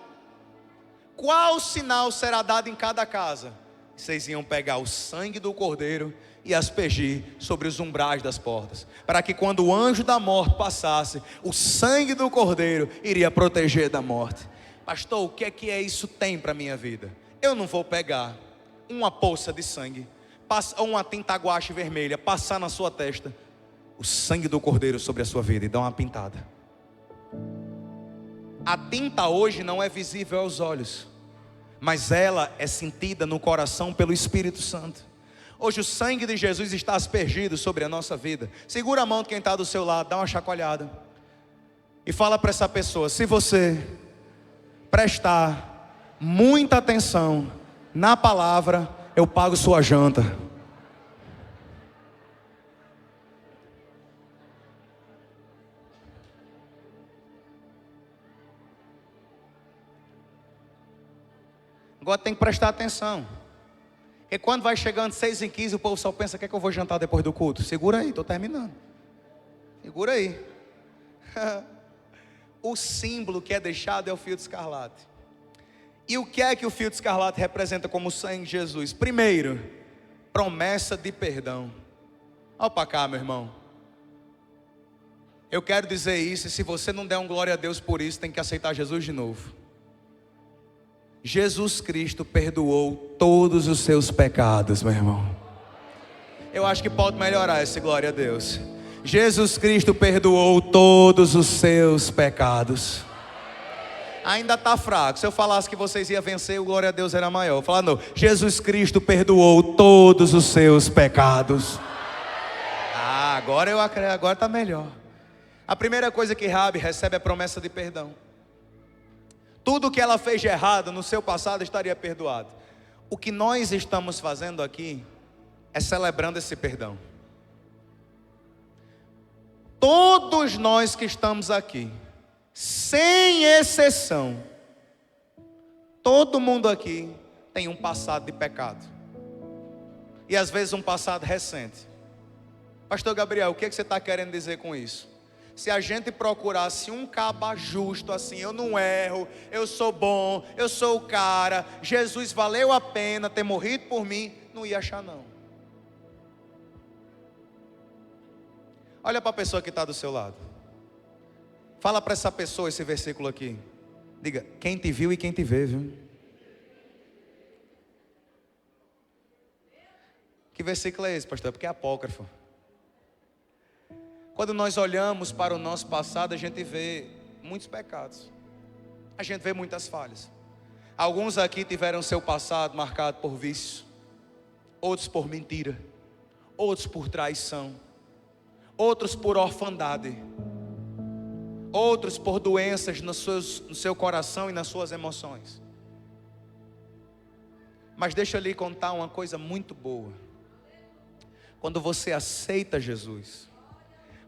Speaker 1: Qual sinal será dado em cada casa? Vocês iam pegar o sangue do cordeiro e aspergir sobre os umbrais das portas, para que quando o anjo da morte passasse, o sangue do cordeiro iria proteger da morte. Pastor, o que é isso tem para a minha vida? Eu não vou pegar uma poça de sangue, ou uma tinta guache vermelha, passar na sua testa o sangue do cordeiro sobre a sua vida e dar uma pintada. A tinta hoje não é visível aos olhos, mas ela é sentida no coração pelo Espírito Santo. Hoje o sangue de Jesus está aspergido sobre a nossa vida. Segura a mão de quem está do seu lado, dá uma chacoalhada e fala para essa pessoa: se você prestar muita atenção na palavra, eu pago sua janta. Agora tem que prestar atenção, porque quando vai chegando 6h15, o povo só pensa: o que é que eu vou jantar depois do culto? Segura aí, estou terminando. Segura aí. O símbolo que é deixado é o fio de escarlate. E o que é que o fio de escarlate representa como sangue de Jesus? Primeiro, promessa de perdão. Olha para cá, meu irmão. Eu quero dizer isso, e se você não der um glória a Deus por isso, tem que aceitar Jesus de novo. Jesus Cristo perdoou todos os seus pecados, meu irmão. Eu acho que pode melhorar esse glória a Deus. Jesus Cristo perdoou todos os seus pecados. Ainda está fraco. Se eu falasse que vocês iam vencer, o glória a Deus era maior. Eu falar não. Jesus Cristo perdoou todos os seus pecados. Agora eu acredito, agora está melhor. A primeira coisa que Raabe recebe é a promessa de perdão. Tudo que ela fez de errado no seu passado estaria perdoado. O que nós estamos fazendo aqui é celebrando esse perdão. Todos nós que estamos aqui, sem exceção, todo mundo aqui tem um passado de pecado. E às vezes um passado recente. Pastor Gabriel, o que você está querendo dizer com isso? Se a gente procurasse um caba justo assim: eu não erro, eu sou bom, eu sou o cara, Jesus valeu a pena ter morrido por mim, não ia achar não. Olha para a pessoa que está do seu lado. Fala para essa pessoa esse versículo aqui. Diga: quem te viu e quem te vê, viu? Que versículo é esse, pastor? Porque é apócrifo. Quando nós olhamos para o nosso passado, a gente vê muitos pecados. A gente vê muitas falhas. Alguns aqui tiveram seu passado marcado por vício, outros por mentira, outros por traição, outros por orfandade, outros por doenças no seu coração e nas suas emoções. Mas deixa eu lhe contar uma coisa muito boa. Quando você aceita Jesus,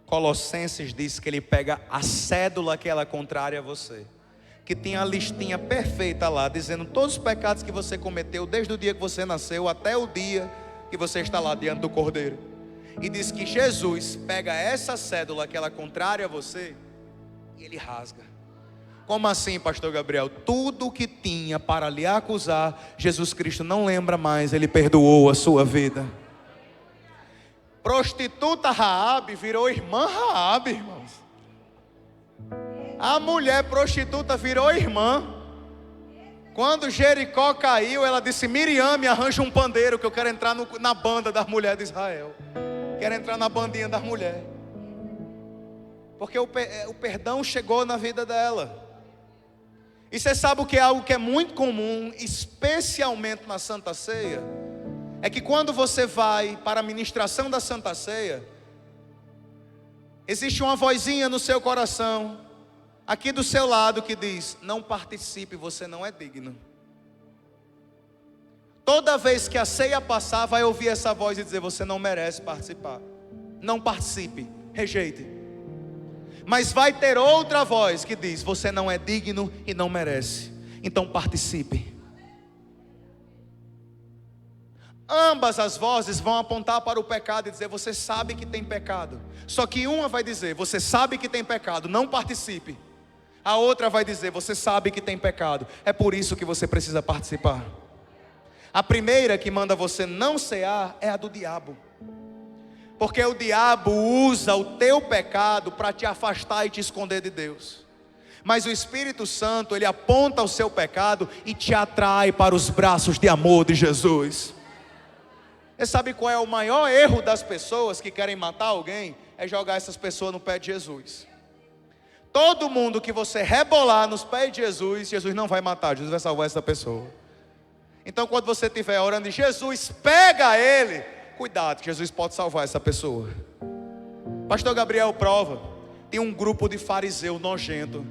Speaker 1: Colossenses diz que ele pega a cédula que ela é contrária a você, que tinha a listinha perfeita lá, dizendo todos os pecados que você cometeu desde o dia que você nasceu até o dia que você está lá diante do Cordeiro. E diz que Jesus pega essa cédula que ela é contrária a você e ele rasga. Como assim, pastor Gabriel? Tudo que tinha para lhe acusar, Jesus Cristo não lembra mais, ele perdoou a sua vida. Prostituta Raabe virou irmã Raabe, irmãos. A mulher prostituta virou irmã. Quando Jericó caiu, ela disse: Miriam, me arranja um pandeiro que eu quero entrar na banda das mulheres de Israel. Quero entrar na bandinha das mulheres. Porque o perdão chegou na vida dela. E você sabe o que é algo que é muito comum, especialmente na Santa Ceia? É que quando você vai para a ministração da Santa Ceia, existe uma vozinha no seu coração, aqui do seu lado, que diz: não participe, você não é digno. Toda vez que a ceia passar, vai ouvir essa voz e dizer: você não merece participar. Não participe, rejeite. Mas vai ter outra voz que diz: você não é digno e não merece, então participe. Ambas as vozes vão apontar para o pecado e dizer: você sabe que tem pecado. Só que uma vai dizer: você sabe que tem pecado, não participe. A outra vai dizer: você sabe que tem pecado, é por isso que você precisa participar. A primeira que manda você não cear é a do diabo. Porque o diabo usa o teu pecado para te afastar e te esconder de Deus. Mas o Espírito Santo, ele aponta o seu pecado e te atrai para os braços de amor de Jesus. Você sabe qual é o maior erro das pessoas que querem matar alguém? É jogar essas pessoas no pé de Jesus. Todo mundo que você rebolar nos pés de Jesus, Jesus não vai matar, Jesus vai salvar essa pessoa. Então quando você estiver orando e Jesus pega ele, cuidado, que Jesus pode salvar essa pessoa. Pastor Gabriel prova. Tem um grupo de fariseu nojento.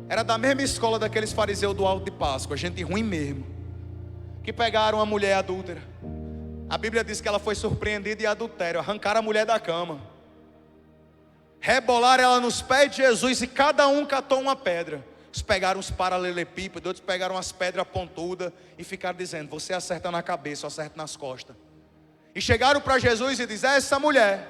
Speaker 1: Era da mesma escola daqueles fariseus do Alto de Páscoa, gente ruim mesmo, que pegaram uma mulher adúltera. A Bíblia diz que ela foi surpreendida em adultério. Arrancaram a mulher da cama, rebolaram ela nos pés de Jesus e cada um catou uma pedra. Uns pegaram os paralelepípedos, outros pegaram as pedras pontudas e ficaram dizendo: você acerta na cabeça, eu acerto nas costas. E chegaram para Jesus e disseram: essa mulher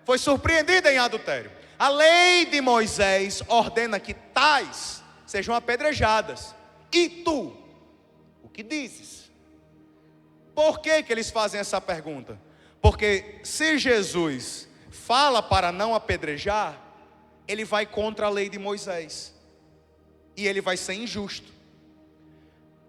Speaker 1: foi surpreendida em adultério. A lei de Moisés ordena que tais sejam apedrejadas. E tu, o que dizes? Por que eles fazem essa pergunta? Porque se Jesus fala para não apedrejar, ele vai contra a lei de Moisés. E ele vai ser injusto.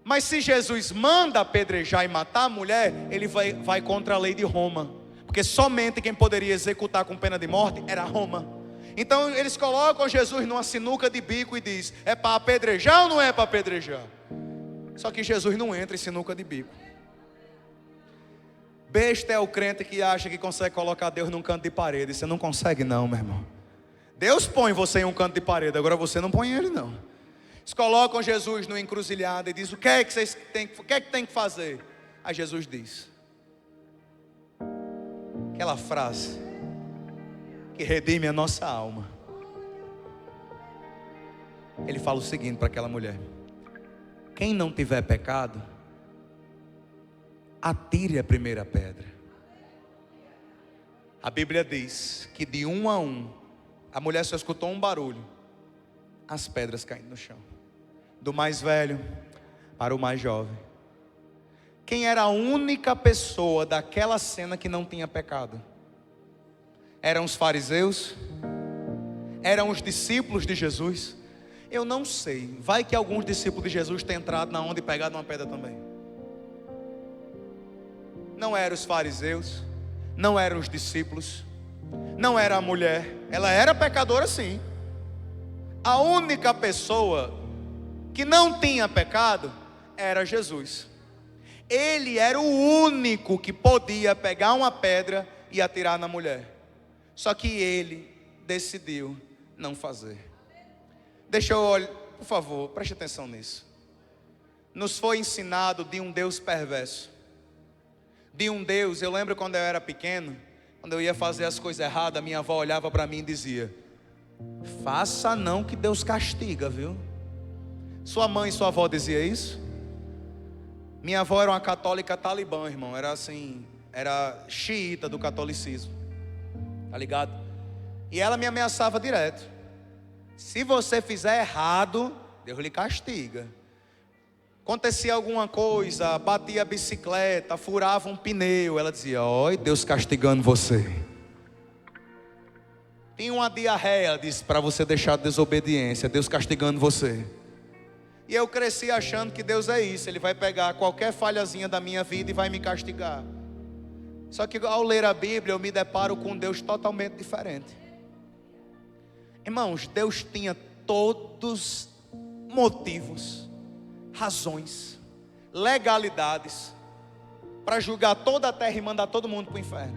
Speaker 1: Mas se Jesus manda apedrejar e matar a mulher, ele vai contra a lei de Roma. Porque somente quem poderia executar com pena de morte era Roma. Então eles colocam Jesus numa sinuca de bico e diz: é para apedrejar ou não é para apedrejar? Só que Jesus não entra em sinuca de bico. Besta é o crente que acha que consegue colocar Deus num canto de parede. Você não consegue não, meu irmão. Deus põe você em um canto de parede, agora você não põe ele não. Eles colocam Jesus no encruzilhada e diz: o que é que vocês têm, o que é que tem que fazer? Aí Jesus diz aquela frase que redime a nossa alma. Ele fala o seguinte para aquela mulher: quem não tiver pecado, atire a primeira pedra. A Bíblia diz que de um a um, a mulher só escutou um barulho, as pedras caindo no chão, do mais velho para o mais jovem. Quem era a única pessoa daquela cena que não tinha pecado? Eram os fariseus? Eram os discípulos de Jesus? Eu não sei, vai que alguns discípulos de Jesus tenham entrado na onda e pegado uma pedra também. Não eram os fariseus, não eram os discípulos, não era a mulher. Ela era pecadora sim. A única pessoa que não tinha pecado era Jesus. Ele era o único que podia pegar uma pedra e atirar na mulher. Só que ele decidiu não fazer. Deixa eu olhar, por favor, preste atenção nisso. Nos foi ensinado de um Deus perverso. De um Deus, eu lembro quando eu era pequeno, quando eu ia fazer as coisas erradas, minha avó olhava para mim e dizia: faça não que Deus castiga, viu? Sua mãe e sua avó dizia isso? Minha avó era uma católica talibã, irmão. Era assim, era xiita do catolicismo. tá ligado? E ela me ameaçava direto. Se você fizer errado, Deus lhe castiga. Acontecia alguma coisa, batia a bicicleta, furava um pneu, ela dizia: oi, Deus castigando você. Tinha uma diarreia, disse, para você deixar a desobediência, Deus castigando você. E eu cresci achando que Deus é isso, Ele vai pegar qualquer falhazinha da minha vida e vai me castigar. Só que ao ler a Bíblia eu me deparo com um Deus totalmente diferente. Irmãos, Deus tinha todos motivos, razões, legalidades para julgar toda a terra e mandar todo mundo para o inferno.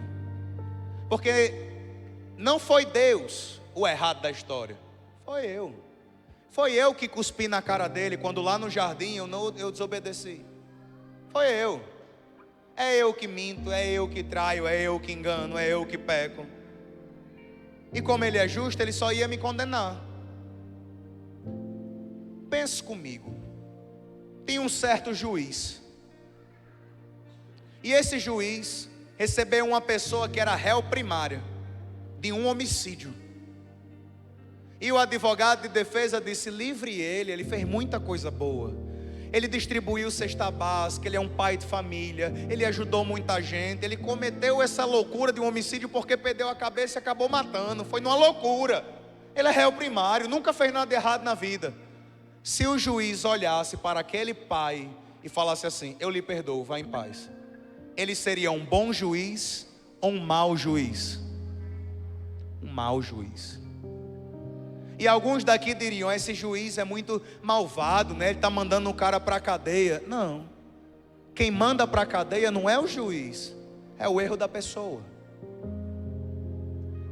Speaker 1: Porque não foi Deus o errado da história, foi eu. Foi eu que cuspi na cara dele quando lá no jardim eu desobedeci. Foi eu. É eu que minto, é eu que traio, é eu que engano, é eu que peco. E como Ele é justo, Ele só ia me condenar. Pense comigo. Tinha um certo juiz. E esse juiz recebeu uma pessoa que era réu primária de um homicídio. E o advogado de defesa disse: livre ele, ele fez muita coisa boa. Ele distribuiu cesta básica, ele é um pai de família, ele ajudou muita gente. Ele cometeu essa loucura de um homicídio porque perdeu a cabeça e acabou matando. Foi numa loucura. Ele é réu primário, nunca fez nada errado na vida. Se o juiz olhasse para aquele pai e falasse assim: eu lhe perdoo, vá em paz, ele seria um bom juiz ou um mau juiz? Um mau juiz. E alguns daqui diriam: esse juiz é muito malvado, né? Ele está mandando o cara para a cadeia. Não. Quem manda para a cadeia não é o juiz, é o erro da pessoa.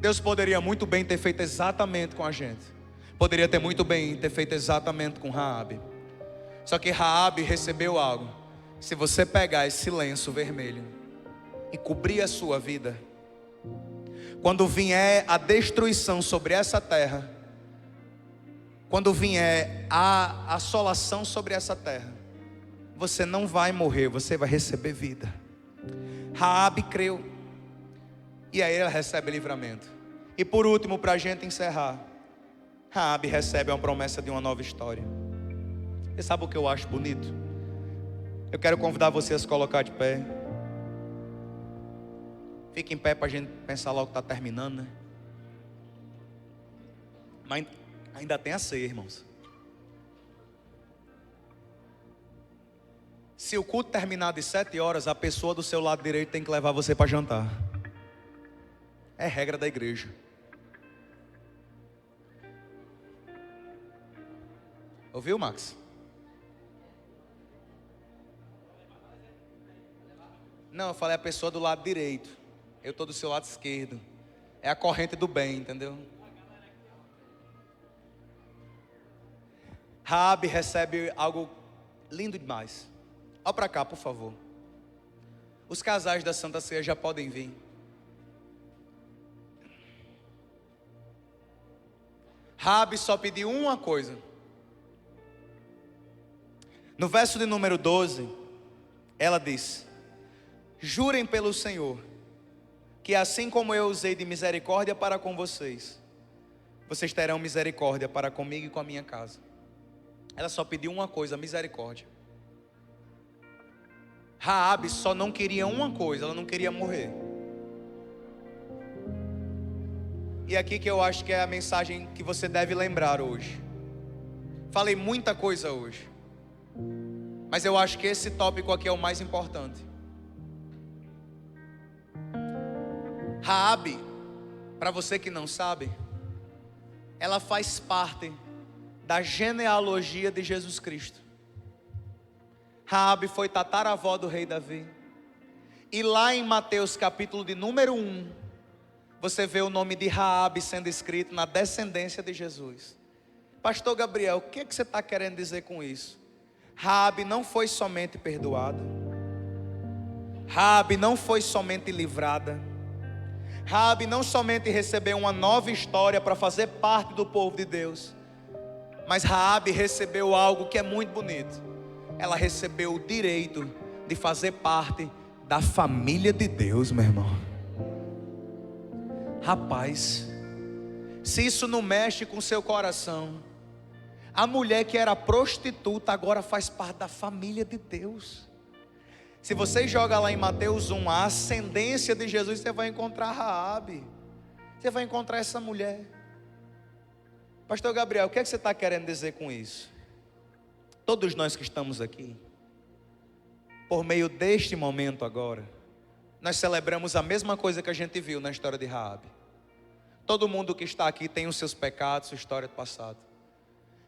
Speaker 1: Deus poderia muito bem ter feito exatamente com a gente. Poderia ter muito bem ter feito exatamente com Raabe. Só que Raabe recebeu algo. Se você pegar esse lenço vermelho e cobrir a sua vida, quando vier a destruição sobre essa terra, quando vier a assolação sobre essa terra, você não vai morrer, você vai receber vida. Raabe creu, e aí ela recebe livramento. E por último, para a gente encerrar, Raabe recebe uma promessa de uma nova história. Você sabe o que eu acho bonito? Eu quero convidar você a se colocar de pé. Fique em pé para a gente pensar logo que está terminando, né? Mas ainda tem a ceia, irmãos. Se o culto terminar de 7 horas, a pessoa do seu lado direito tem que levar você para jantar. É regra da igreja. Ouviu, Max? Não, eu falei a pessoa do lado direito. Eu estou do seu lado esquerdo. É a corrente do bem, entendeu? Raabe recebe algo lindo demais. Olha para cá, por favor. Os casais da Santa Ceia já podem vir. Raabe só pediu uma coisa. No verso de número 12, ela diz: jurem pelo Senhor, que assim como eu usei de misericórdia para com vocês, vocês terão misericórdia para comigo e com a minha casa. Ela só pediu uma coisa: misericórdia. Raabe só não queria uma coisa, ela não queria morrer. E aqui que eu acho que é a mensagem que você deve lembrar hoje. Falei muita coisa hoje, mas eu acho que esse tópico aqui é o mais importante. Raabe, para você que não sabe, ela faz parte da genealogia de Jesus Cristo. Raabe foi tataravó do rei Davi. E lá em Mateus capítulo de número 1, você vê o nome de Raabe sendo escrito na descendência de Jesus. Pastor Gabriel, o que você está querendo dizer com isso? Raabe não foi somente perdoada. Raabe não foi somente livrada. Raabe não somente recebeu uma nova história para fazer parte do povo de Deus, mas Raabe recebeu algo que é muito bonito. Ela recebeu o direito de fazer parte da família de Deus, meu irmão. Rapaz, se isso não mexe com o seu coração, a mulher que era prostituta agora faz parte da família de Deus. Se você joga lá em Mateus 1, a ascendência de Jesus, você vai encontrar Raabe. Você vai encontrar essa mulher. Pastor Gabriel, o que é que você está querendo dizer com isso? Todos nós que estamos aqui, por meio deste momento agora, nós celebramos a mesma coisa que a gente viu na história de Raabe. Todo mundo que está aqui tem os seus pecados, sua história do passado,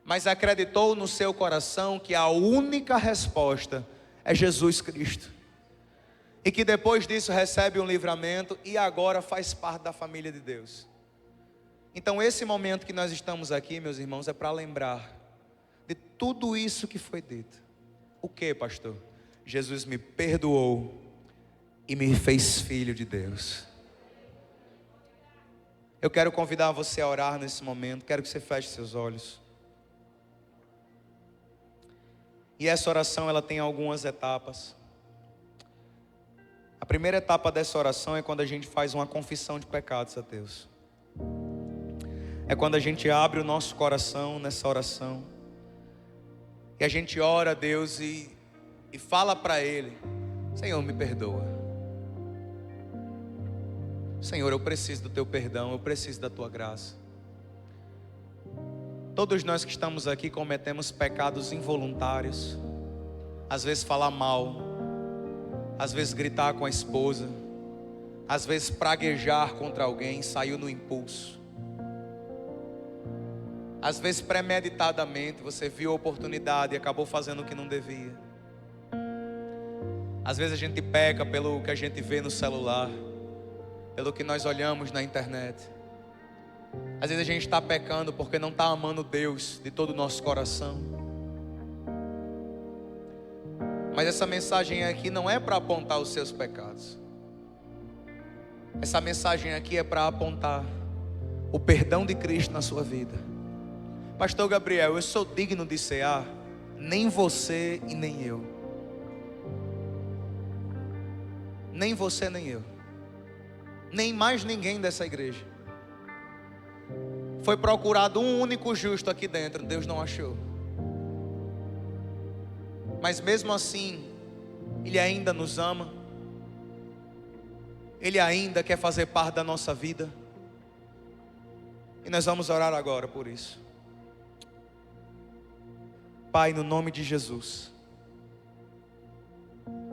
Speaker 1: mas acreditou no seu coração que a única resposta é Jesus Cristo, e que depois disso recebe um livramento e agora faz parte da família de Deus. Então esse momento que nós estamos aqui, meus irmãos, é para lembrar de tudo isso que foi dito. O que, pastor? Jesus me perdoou e me fez filho de Deus. Eu quero convidar você a orar nesse momento. Quero que você feche seus olhos. E essa oração, ela tem algumas etapas. A primeira etapa dessa oração é quando a gente faz uma confissão de pecados a Deus. É quando a gente abre o nosso coração nessa oração, e a gente ora a Deus e fala para Ele: Senhor, me perdoa. Senhor, eu preciso do Teu perdão, eu preciso da Tua graça. Todos nós que estamos aqui cometemos pecados involuntários. Às vezes falar mal, às vezes gritar com a esposa, às vezes praguejar contra alguém, saiu no impulso. Às vezes premeditadamente você viu a oportunidade e acabou fazendo o que não devia. Às vezes a gente peca pelo que a gente vê no celular, pelo que nós olhamos na internet. Às vezes a gente está pecando porque não está amando Deus de todo o nosso coração. Mas essa mensagem aqui não é para apontar os seus pecados. Essa mensagem aqui é para apontar o perdão de Cristo na sua vida. Pastor Gabriel, eu sou digno de cear? Nem você e nem eu. Nem você nem eu. Nem mais ninguém dessa igreja. Foi procurado um único justo aqui dentro, Deus não achou. Mas mesmo assim, Ele ainda nos ama. Ele ainda quer fazer parte da nossa vida. E nós vamos orar agora por isso. Pai, no nome de Jesus,